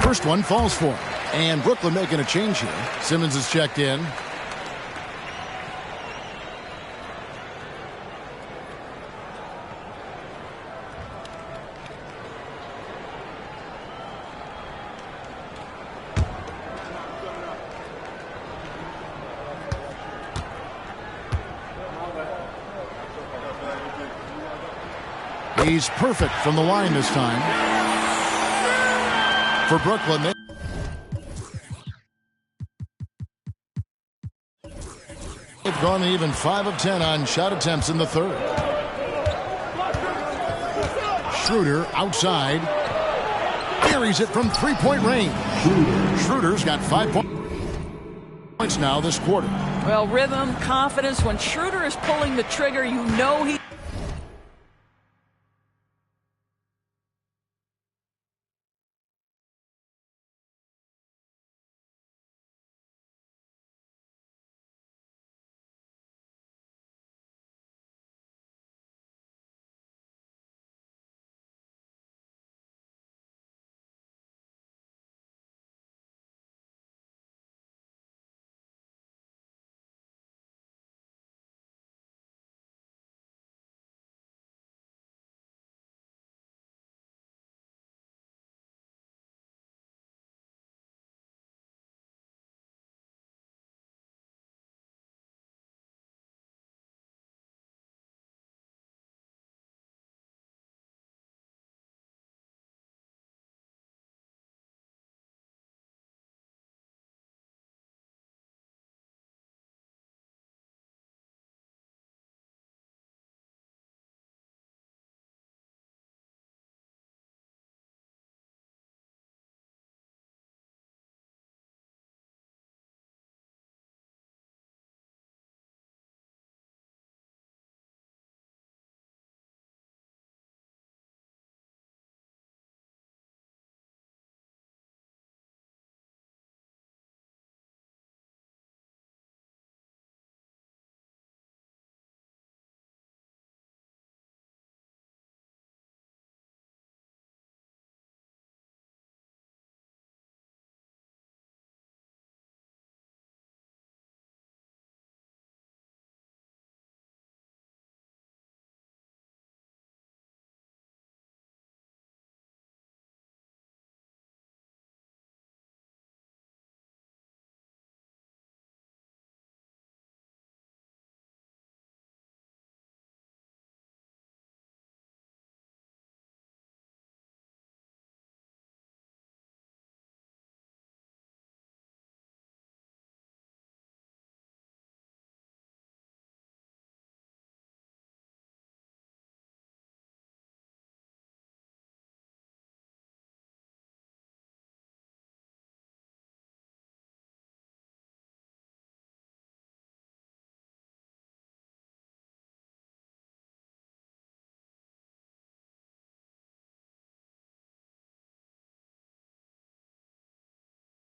First one falls for him. And Brooklyn making a change here. Simmons is checked in. He's perfect from the line this time. For Brooklyn, they've gone even 5 of 10 on shot attempts in the third. Schroeder outside. Carries it from three-point range. Schroeder's got 5 points now this quarter. Well, rhythm, confidence. When Schroeder is pulling the trigger, you know he...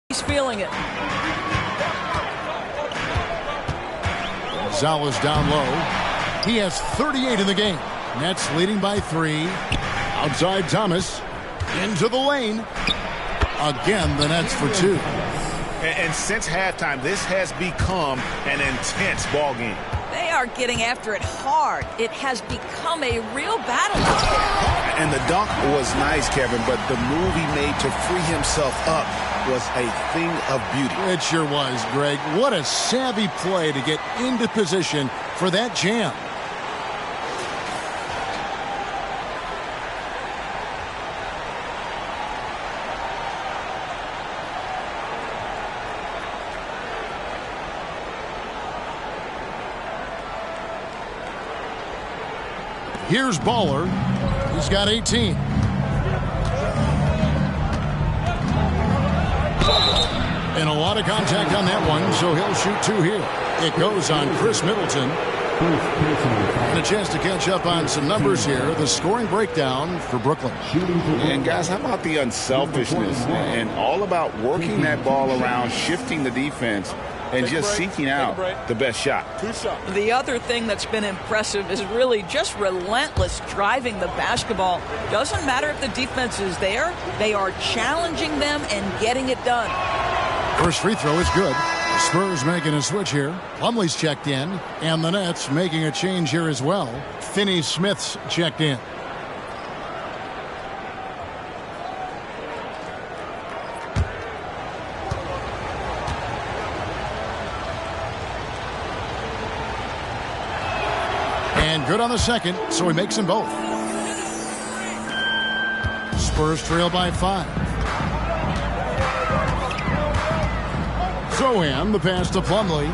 He's feeling it. Gonzalez down low. He has 38 in the game. Nets leading by 3. Outside Thomas. Into the lane. Again, the Nets for 2. And since halftime, this has become an intense ball game. They are getting after it hard. It has become a real battle out there. And the dunk was nice, Kevin, but the move he made to free himself up was a thing of beauty. It sure was, Greg. What a savvy play to get into position for that jam. Here's Baller. He's got 18. And a lot of contact on that one, so he'll shoot 2 here. It goes on Chris Middleton. And a chance to catch up on some numbers here. The scoring breakdown for Brooklyn. And guys, how about the unselfishness and all about working that ball around, shifting the defense, and just seeking out the best shot. 2 shots. The other thing that's been impressive is really just relentless driving the basketball. Doesn't matter if the defense is there. They are challenging them and getting it done. First free throw is good. The Spurs making a switch here. Plumlee's checked in, and the Nets making a change here as well. Finney-Smith's checked in. And good on the second, so he makes them both. Spurs trail by 5. Soham, the pass to Plumlee.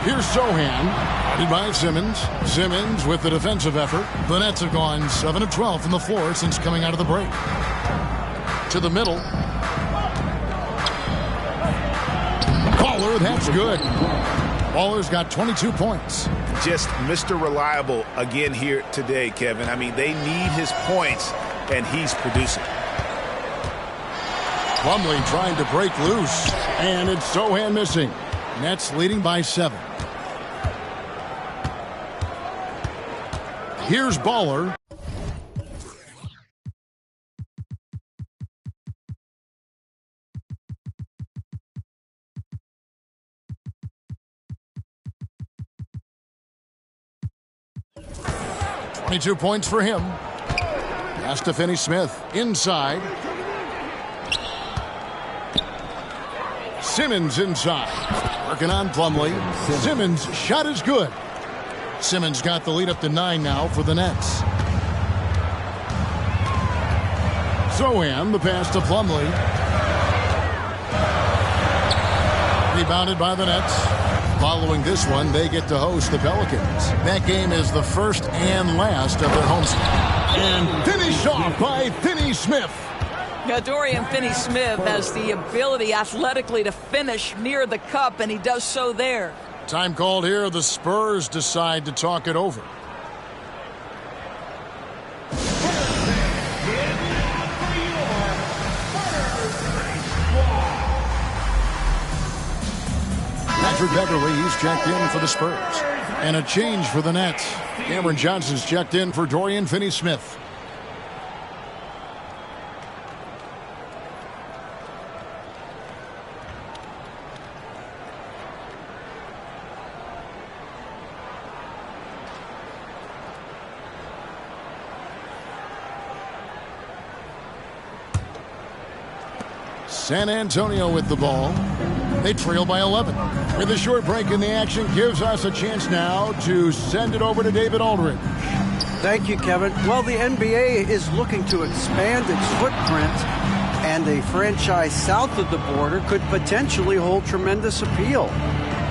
Here's Soham, guarded by Simmons. Simmons with the defensive effort. The Nets have gone 7 of 12 from the floor since coming out of the break. To the middle. Baller, that's good. Baller's got 22 points. Just Mr. Reliable again here today, Kevin. I mean, they need his points, and he's producing. Plumlee trying to break loose, and it's Soham missing. Nets leading by 7. Here's Baller. Two points for him. Pass to Finney-Smith. Inside. Simmons inside. Working on Plumlee. Simmons' shot is good. Simmons got the lead up to 9 now for the Nets. Soham, the pass to Plumlee. Rebounded by the Nets. Following this one, they get to host the Pelicans. That game is the first and last of their homestand. And finished off by Finney-Smith. Now, Dorian Finney-Smith has the ability athletically to finish near the cup, and he does so there. Time called here. The Spurs decide to talk it over. Patrick Beverly, he's checked in for the Spurs. And a change for the Nets. Cameron Johnson's checked in for Dorian Finney-Smith. San Antonio with the ball. They trail by 11. With a short break in the action gives us a chance now to send it over to David Aldridge. Thank you, Kevin. Well, the NBA is looking to expand its footprint, and a franchise south of the border could potentially hold tremendous appeal.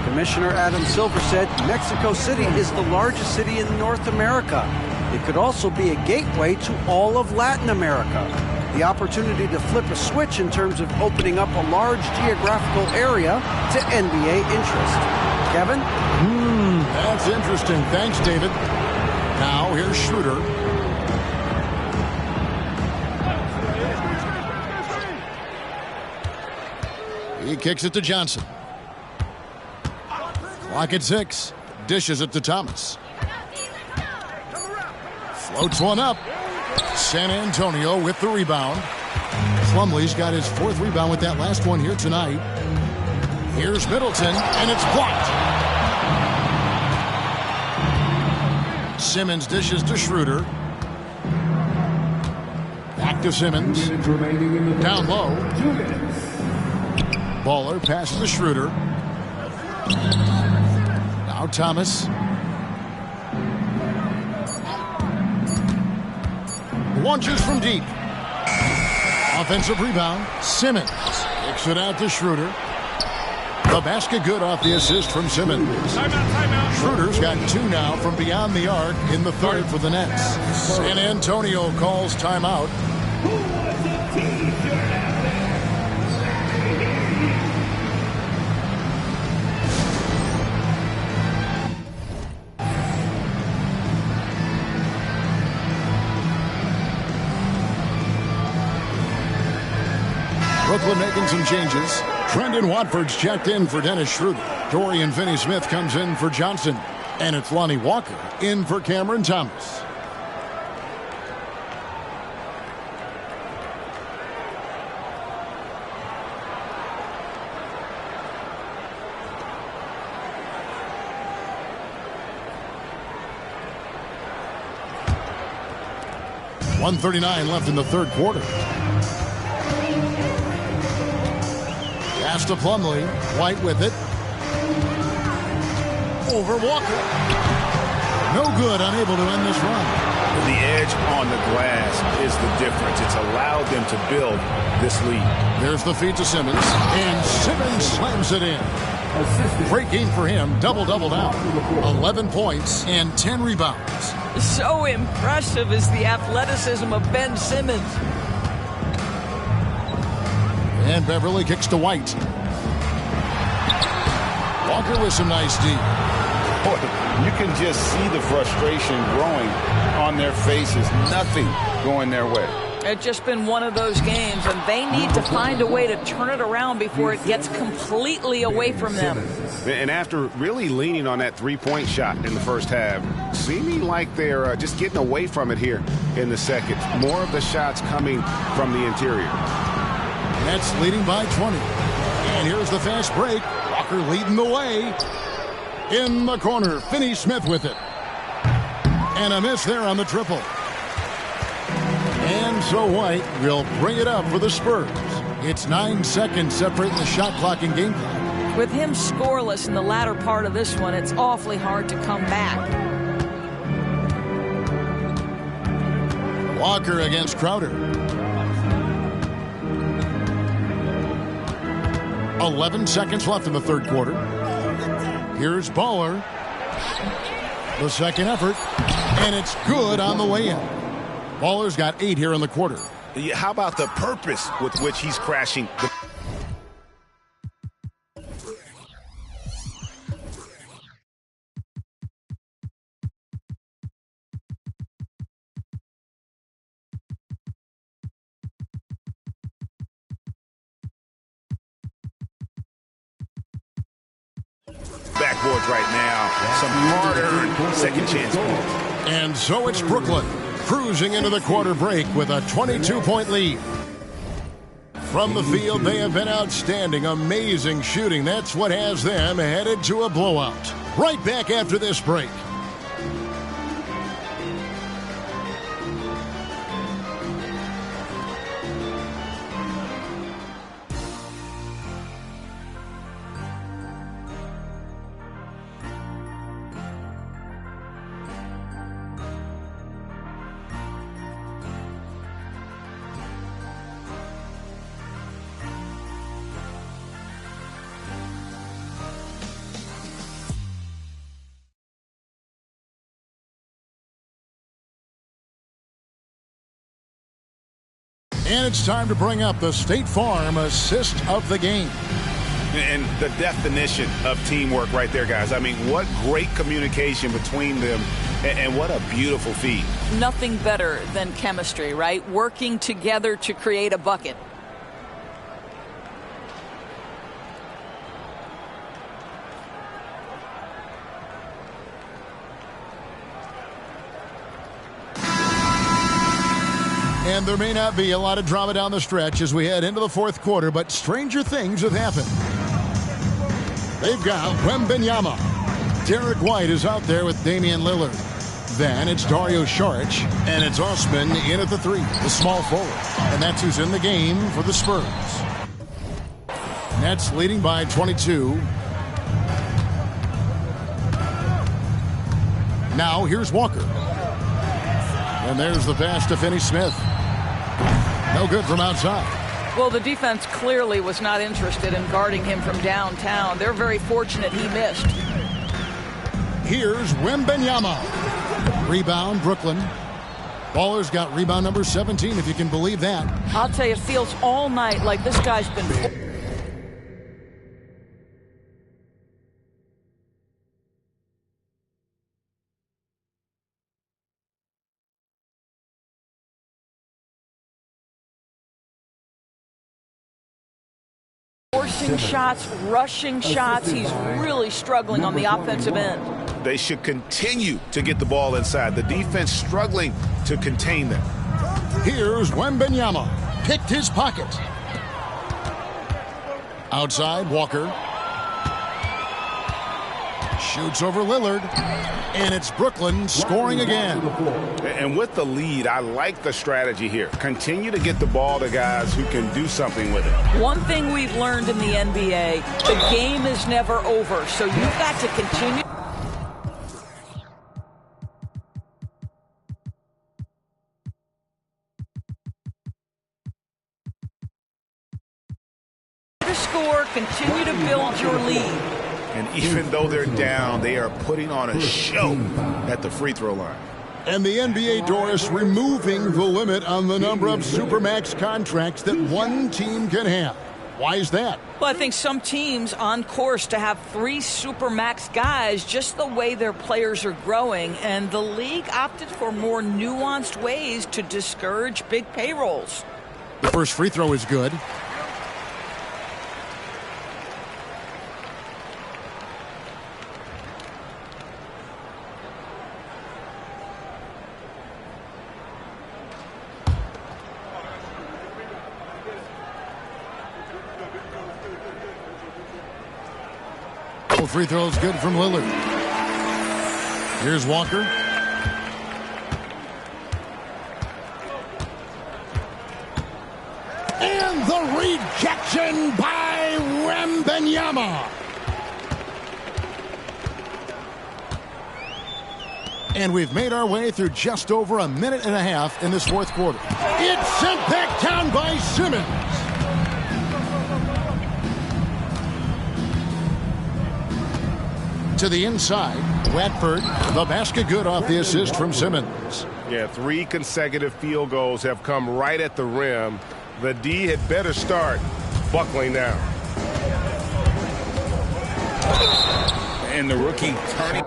Commissioner Adam Silver said Mexico City is the largest city in North America. It could also be a gateway to all of Latin America. The opportunity to flip a switch in terms of opening up a large geographical area to NBA interest. Kevin? That's interesting. Thanks, David. Now, here's Schroeder. He kicks it to Johnson. Clock at 6. Dishes it to Thomas. Floats one up. San Antonio with the rebound. Plumlee's got his 4th rebound with that last one here tonight. Here's Middleton, and it's blocked. Simmons dishes to Schroeder. Back to Simmons. Down low. Baller passes to Schroeder. Now Thomas. Launches from deep. Offensive rebound. Simmons kicks it out to Schroeder. The basket good off the assist from Simmons. Timeout. Schroeder's got 2 now from beyond the arc in the third for the Nets. San Antonio calls timeout. Brooklyn making some changes. Trendon Watford's checked in for Dennis Schroeder. Dorian Finney-Smith comes in for Johnson. And it's Lonnie Walker in for Cameron Thomas. .139 left in the third quarter. Pass to Plumlee. White with it. Over Walker. No good, unable to end this run. The edge on the glass is the difference. It's allowed them to build this lead. There's the feed to Simmons. And Simmons slams it in. Great game for him. Double-double now. 11 points and 10 rebounds. So impressive is the athleticism of Ben Simmons. And Beverly kicks to White. Walker with some nice D. Boy, you can just see the frustration growing on their faces. Nothing going their way. It's just been one of those games, and they need to find a way to turn it around before it gets completely away from them. And after really leaning on that three-point shot in the first half, seeming like they're just getting away from it here in the second. More of the shots coming from the interior. Nets leading by 20. And here's the fast break. Walker leading the way. In the corner, Finney-Smith with it. And a miss there on the triple. And so White will bring it up for the Spurs. It's 9 seconds separating the shot clock and game clock. With him scoreless in the latter part of this one, it's awfully hard to come back. Walker against Crowder. 11 seconds left in the third quarter. Here's Baller. The second effort. And it's good on the way in. Baller's got 8 here in the quarter. Yeah, how about the purpose with which he's crashing the backboards right now? Some hard-earned second chance points. And so it's Brooklyn cruising into the quarter break with a 22-point lead. From the field, they have been outstanding. Amazing shooting. That's what has them headed to a blowout. Right back after this break. And it's time to bring up the State Farm assist of the game. And the definition of teamwork right there, guys. I mean, what great communication between them, and what a beautiful feed. Nothing better than chemistry, right? Working together to create a bucket. And there may not be a lot of drama down the stretch as we head into the fourth quarter, but stranger things have happened. They've got Wembanyama. Derek White is out there with Damian Lillard. Then it's Dario Saric, and it's Osman in at the 3, the small forward. And that's who's in the game for the Spurs. Nets leading by 22. Now here's Walker. And there's the pass to Finney-Smith. No good from outside. Well, the defense clearly was not interested in guarding him from downtown. They're very fortunate he missed. Here's Wembanyama. Rebound, Brooklyn. Baller's got rebound number 17, if you can believe that. I'll tell you, it feels all night like this guy's been... forcing shots, rushing shots. He's really struggling on the offensive end. They should continue to get the ball inside. The defense struggling to contain them. Here's Wembanyama. Picked his pocket. Outside, Walker. Shoots over Lillard. And it's Brooklyn scoring again. And with the lead, I like the strategy here. Continue to get the ball to guys who can do something with it. One thing we've learned in the NBA, the game is never over, so you've got to continue. To score, continue to build your lead. And even though they're down, they are putting on a show at the free throw line. And the NBA, Doris, removing the limit on the number of Supermax contracts that one team can have. Why is that? Well, I think some teams on course to have 3 Supermax guys, just the way their players are growing, and the league opted for more nuanced ways to discourage big payrolls. The first free throw is good. Free throws good from Lillard. Here's Walker. And the rejection by Wembanyama. And we've made our way through just over a minute and a half in this fourth quarter. It's sent back down by Simmons. To the inside, Watford, the basket good off the assist from Simmons. Yeah, 3 consecutive field goals have come right at the rim. The D had better start buckling now. And the rookie turning.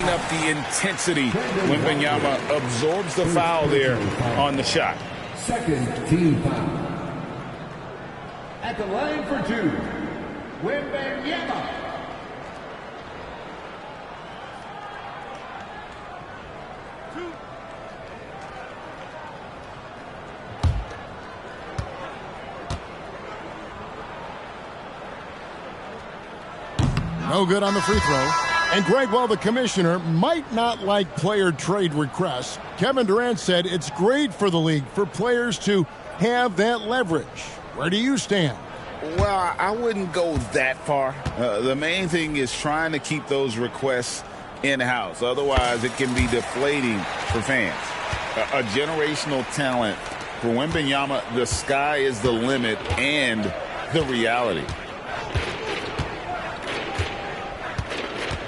Up the intensity. Wembanyama absorbs the foul there on the shot. Second team foul. At the line for 2, Wembanyama. No good on the free throw. And Greg, while the commissioner might not like player trade requests, Kevin Durant said it's great for the league for players to have that leverage. Where do you stand? Well, I wouldn't go that far. The main thing is trying to keep those requests in-house. Otherwise, it can be deflating for fans. A generational talent. For Wembanyama, the sky is the limit and the reality.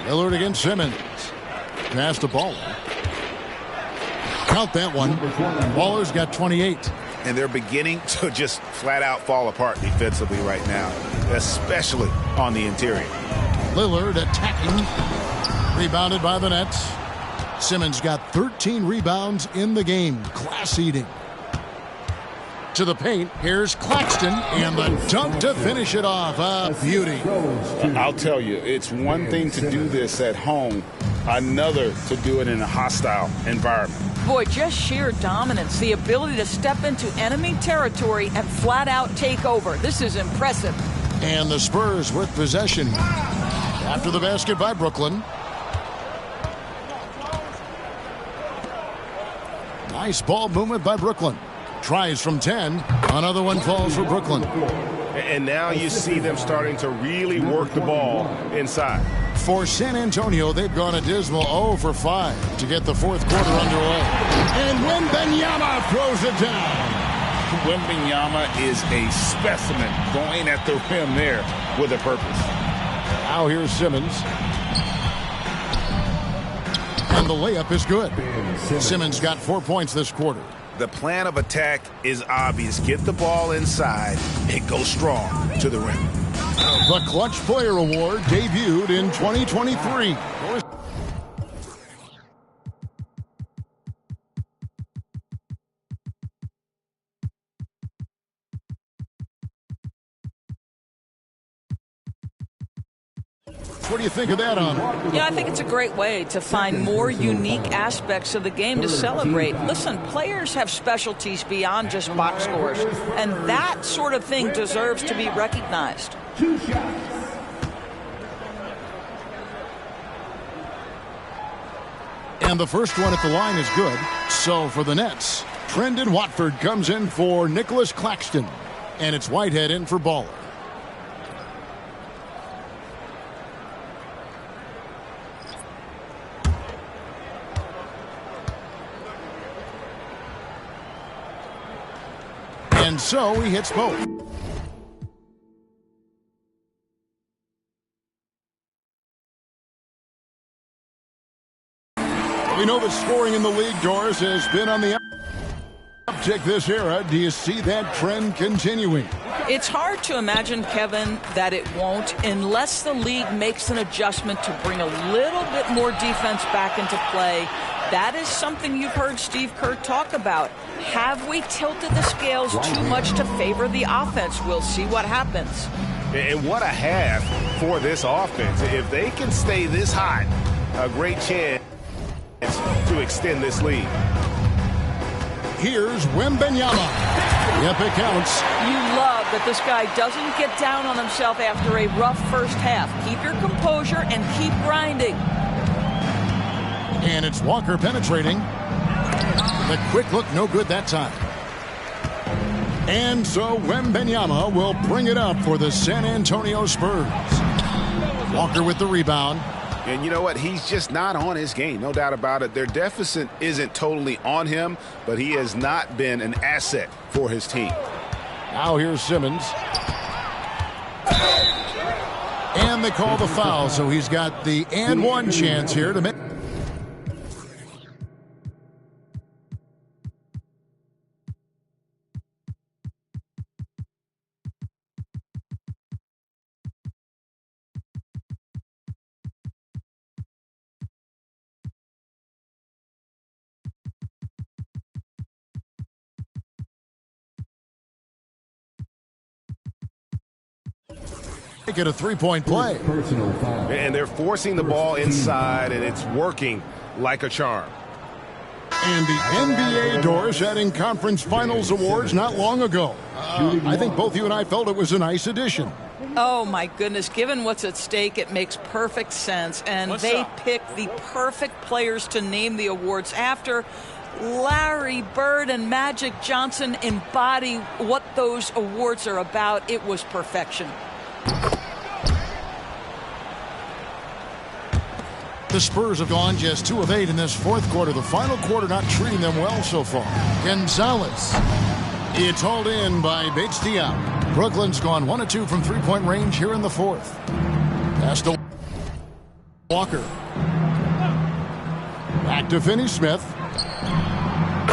Lillard against Simmons. Pass to Baller. Count that one. Baller's got 28. And they're beginning to just flat out fall apart defensively right now, especially on the interior. Lillard attacking. Rebounded by the Nets. Simmons got 13 rebounds in the game. Class eating. To the paint, here's Claxton, and the dunk to finish it off. A beauty. I'll tell you, it's one thing to do this at home, another to do it in a hostile environment. Boy, just sheer dominance, the ability to step into enemy territory and flat out take over. This is impressive. And the Spurs with possession after the basket by Brooklyn. Nice ball movement by Brooklyn. Tries from 10. Another one falls for Brooklyn. And now you see them starting to really work the ball inside. For San Antonio, they've gone a dismal 0 for 5 to get the fourth quarter underway. And Wembanyama throws it down. Wembanyama is a specimen going at the rim there with a purpose. Now here's Simmons. And the layup is good. Simmons got 4 points this quarter. The plan of attack is obvious. Get the ball inside and go strong to the rim. The Clutch Player Award debuted in 2023. What do you think of that, On? Yeah, I think it's a great way to find more unique aspects of the game to celebrate. Listen, players have specialties beyond just box scores, and that sort of thing deserves to be recognized. 2 shots. And the first one at the line is good. So for the Nets, Trendon Watford comes in for Nicholas Claxton. And it's Whitehead in for Baller. And so he hits both. We know that scoring in the league, Doris, has been on the uptick this era. Do you see that trend continuing? It's hard to imagine, Kevin, that it won't unless the league makes an adjustment to bring a little bit more defense back into play. That is something you've heard Steve Kerr talk about. Have we tilted the scales too much to favor the offense? We'll see what happens. And what a half for this offense. If they can stay this hot, a great chance to extend this lead. Here's Wembanyama. Yep, it counts. You love that this guy doesn't get down on himself after a rough first half. Keep your composure and keep grinding. And it's Walker penetrating. The quick look, no good that time. And so Wembanyama will bring it up for the San Antonio Spurs. Walker with the rebound. And you know what? He's just not on his game, no doubt about it. Their deficit isn't totally on him, but he has not been an asset for his team. Now here's Simmons. And they call the foul, so he's got the and one chance here to make. Make it a three-point play. And they're forcing the ball inside, and it's working like a charm. And the NBA Doors adding conference finals awards not long ago. I think both you and I felt it was a nice addition. Oh, my goodness. Given what's at stake, it makes perfect sense. And they picked the perfect players to name the awards after. Larry Bird and Magic Johnson embody what those awards are about. It was perfection. The Spurs have gone just 2 of 8 in this fourth quarter. The final quarter not treating them well so far. Gonzalez. It's hauled in by Bates Diop. Brooklyn's gone 1 of 2 from three-point range here in the fourth. Pass to Walker. Back to Finney-Smith.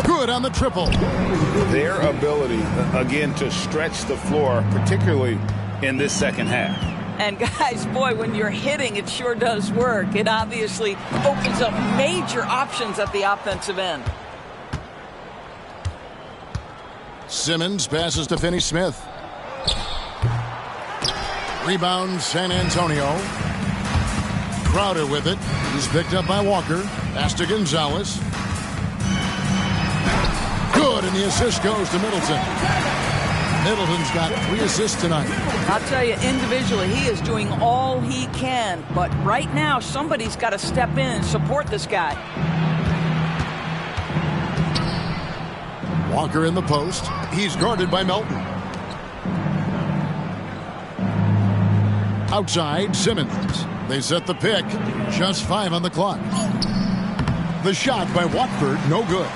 Good on the triple. Their ability, again, to stretch the floor, particularly in this second half. And guys, boy, when you're hitting, it sure does work. It obviously opens up major options at the offensive end. Simmons passes to Finney Smith. Rebound, San Antonio. Crowder with it. He's picked up by Walker. Pass to Gonzalez. Good, and the assist goes to Middleton. Middleton's got 3 assists tonight. I'll tell you, individually, he is doing all he can. But right now, somebody's got to step in and support this guy. Walker in the post. He's guarded by Melton. Outside, Simmons. They set the pick. Just 5 on the clock. The shot by Watford, no good.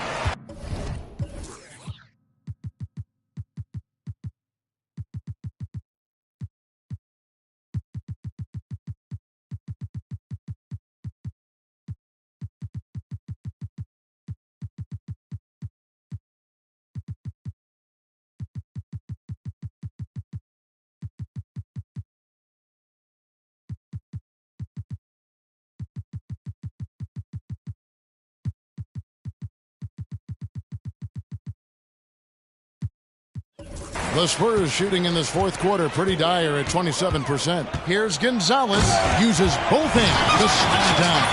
The Spurs shooting in this fourth quarter pretty dire at 27%. Here's Gonzalez. Uses both hands to slam it down.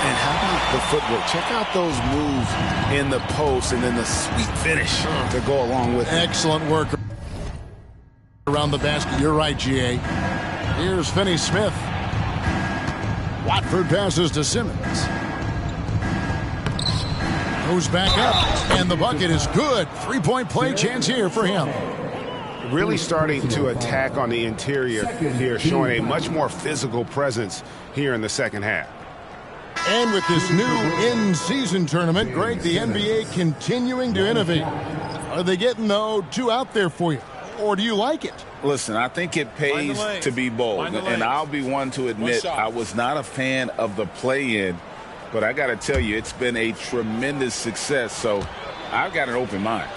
And how about the footwork? Check out those moves in the post and then the sweet finish to go along with it. Excellent work around the basket. You're right, GA. Here's Finney Smith. Watford passes to Simmons. Goes back up, and the bucket is good. 3-point play chance here for him. Really starting to attack on the interior here, showing a much more physical presence here in the second half. And with this new in-season tournament, Greg, the NBA continuing to innovate. Are they getting, though, too out there for you? Or do you like it? Listen, I think it pays to be bold. And I'll be one to admit I was not a fan of the play-in. But I got to tell you, it's been a tremendous success. So I've got an open mind.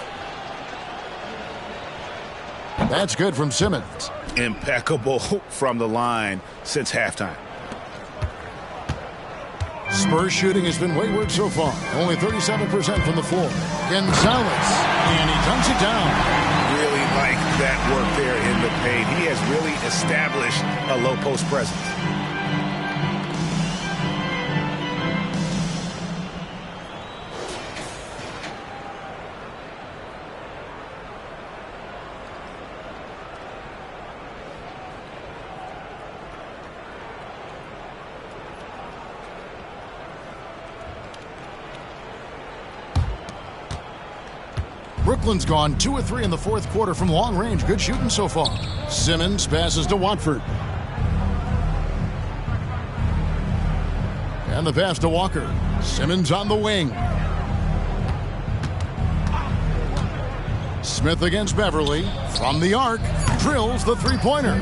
That's good from Simmons. Impeccable from the line since halftime. Spurs shooting has been wayward so far. Only 37% from the floor. Gonzalez, and he dunks it down. Really like that work there in the paint. He has really established a low post presence. Brooklyn's gone 2 of 3 in the fourth quarter from long range. Good shooting so far. Simmons passes to Watford. And the pass to Walker. Simmons on the wing. Smith against Beverly. From the arc. Drills the three-pointer.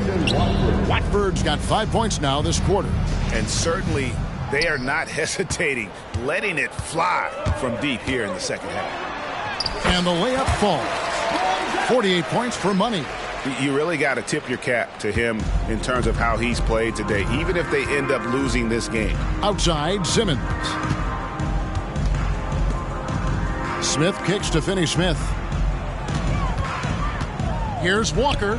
Watford's got 5 points now this quarter. And certainly they are not hesitating, letting it fly from deep here in the second half. And the layup falls. 48 points for money. You really got to tip your cap to him in terms of how he's played today, even if they end up losing this game. Outside, Simmons. Smith kicks to Finney Smith. Here's Walker.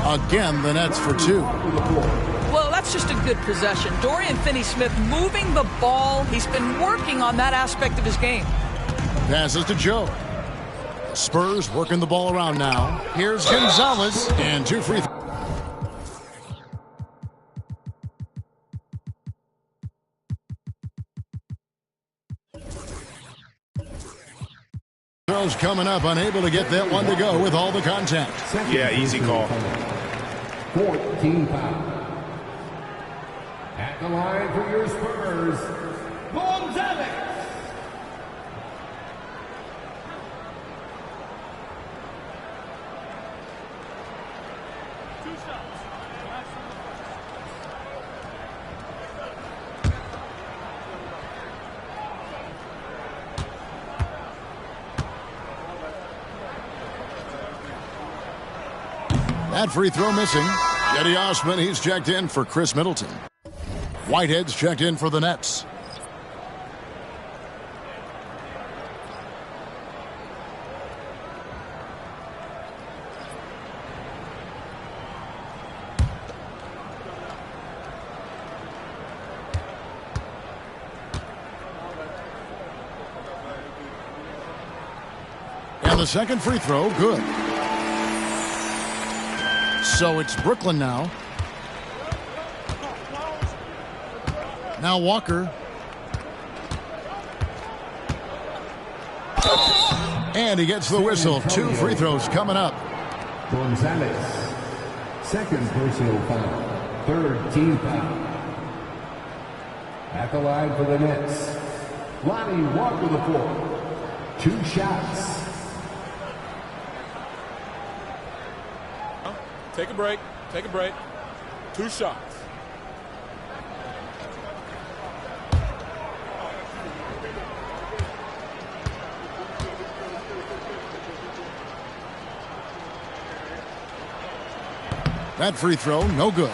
Again, the Nets for 2. Well, that's just a good possession. Dorian Finney-Smith moving the ball. He's been working on that aspect of his game. Passes to Joe. Spurs working the ball around now. Here's Gonzalez, and 2 free throws coming up, unable to get that one to go with all the contact. Yeah, easy call. 14 foul. At the line for your Spurs, Gonzalez. That free throw missing. Jetty Osman, he's checked in for Chris Middleton. Whitehead's checked in for the Nets. the second free throw, good. So it's Brooklyn now. Now Walker. And he gets the whistle. 2 free throws coming up. Gonzalez, second personal foul, third team foul. At the line for the Nets, Lonnie Walker the fourth. 2 shots. Take a break. Take a break. 2 shots. That free throw, no good.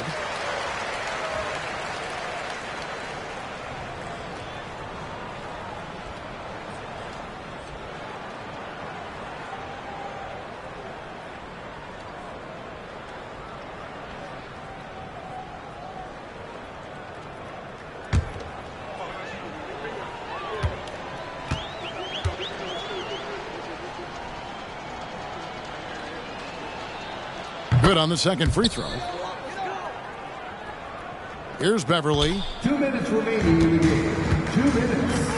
Good on the second free throw. Here's Beverly. 2 minutes remaining in the game. 2 minutes.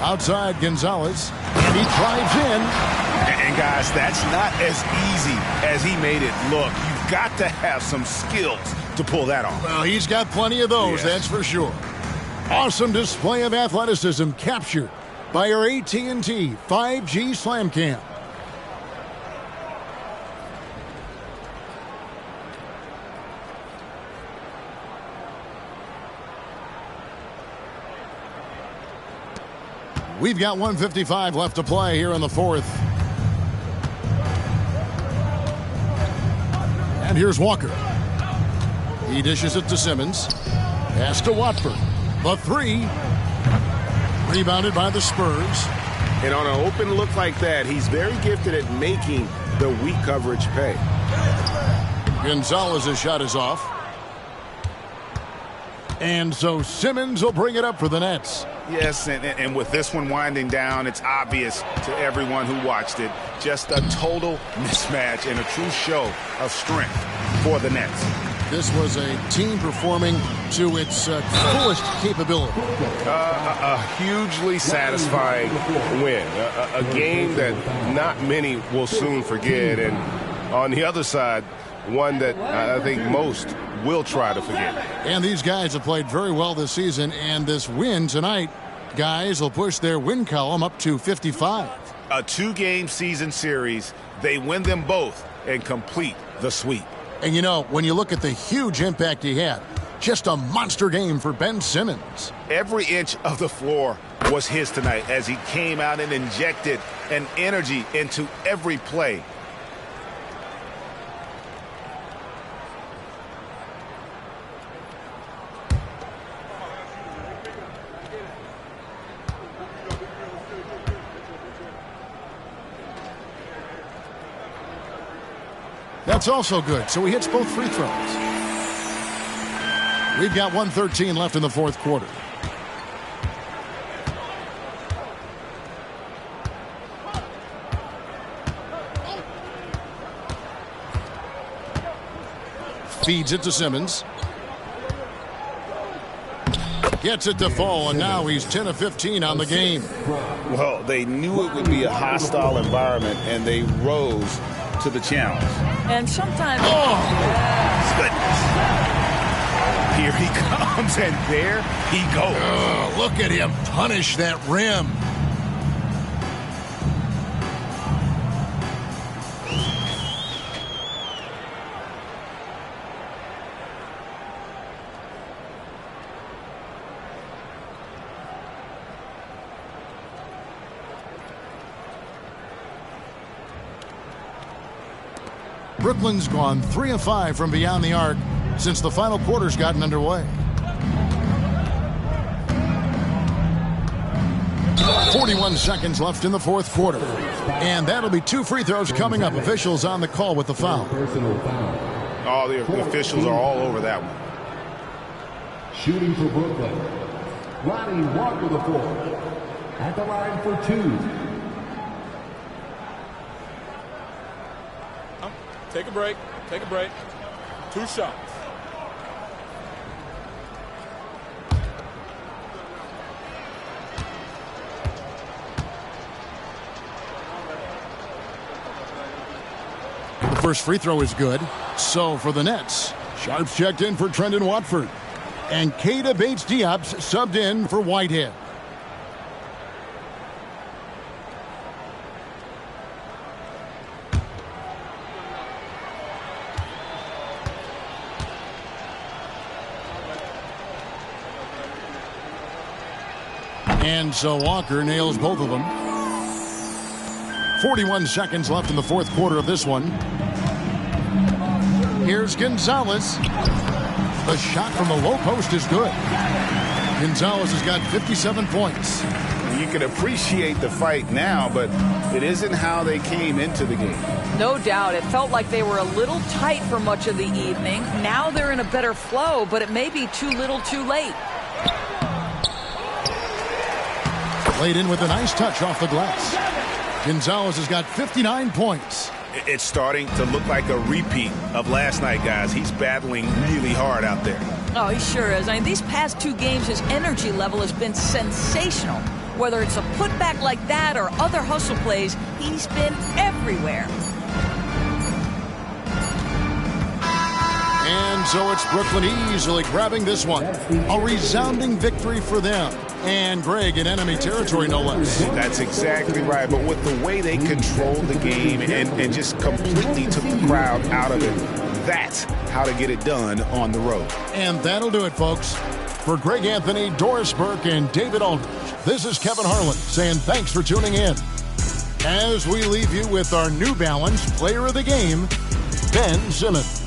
Outside Gonzalez. And he drives in. And guys, that's not as easy as he made it look. You've got to have some skills to pull that off. Well, he's got plenty of those, that's for sure. Awesome display of athleticism captured by our AT&T 5G Slam Cam. We've got 1:55 left to play here in the fourth. And here's Walker. He dishes it to Simmons. Pass to Watford. The 3. Rebounded by the Spurs. And on an open look like that, he's very gifted at making the weak coverage pay. Gonzalez's shot is off. And so Simmons will bring it up for the Nets. Yes, and with this one winding down, it's obvious to everyone who watched it. Just a total mismatch and a true show of strength for the Nets. This was a team performing to its fullest capability. A hugely satisfying win. A game that not many will soon forget. And on the other side, one that I think most will try to forget. And these guys have played very well this season, and this win tonight, guys, will push their win column up to 55. A 2-game season series, they win them both and complete the sweep. And you know, when you look at the huge impact he had, just a monster game for Ben Simmons. Every inch of the floor was his tonight as he came out and injected an energy into every play. That's also good. So he hits both free throws. We've got 1:13 left in the fourth quarter. Feeds it to Simmons. Gets it to fall, and now he's 10 of 15 on the game. Well, they knew it would be a hostile environment, and they rose to the challenge. And sometimes... Goodness. Here he comes, and there he goes. Look at him punish that rim. Brooklyn's gone 3 of 5 from beyond the arc since the final quarter's gotten underway. 41 seconds left in the fourth quarter. And that'll be 2 free throws coming up. Officials on the call with the foul. Oh, the officials are all over that one. Shooting for Brooklyn, Lonnie Walker the fourth. At the line for 2. Take a break. Take a break. 2 shots. The first free throw is good. So for the Nets, Sharps checked in for Trendon Watford. And Keita Bates-Diop's subbed in for Whitehead. And so Walker nails both of them. 41 seconds left in the fourth quarter of this one. Here's Gonzalez. The shot from the low post is good. Gonzalez has got 57 points. You can appreciate the fight now, but it isn't how they came into the game. No doubt. It felt like they were a little tight for much of the evening. Now they're in a better flow, but it may be too little too late. Laid in with a nice touch off the glass. Gonzalez has got 59 points. It's starting to look like a repeat of last night, guys. He's battling really hard out there. Oh, he sure is. I mean, these past 2 games, his energy level has been sensational. Whether it's a putback like that or other hustle plays, he's been everywhere. And so it's Brooklyn easily grabbing this one. A resounding victory for them. And Greg in enemy territory, no less. That's exactly right. But with the way they controlled the game and just completely took the crowd out of it, that's how to get it done on the road. And that'll do it, folks. For Greg Anthony, Doris Burke, and David Aldridge, this is Kevin Harlan saying thanks for tuning in. As we leave you with our New Balance Player of the Game, Ben Simmons.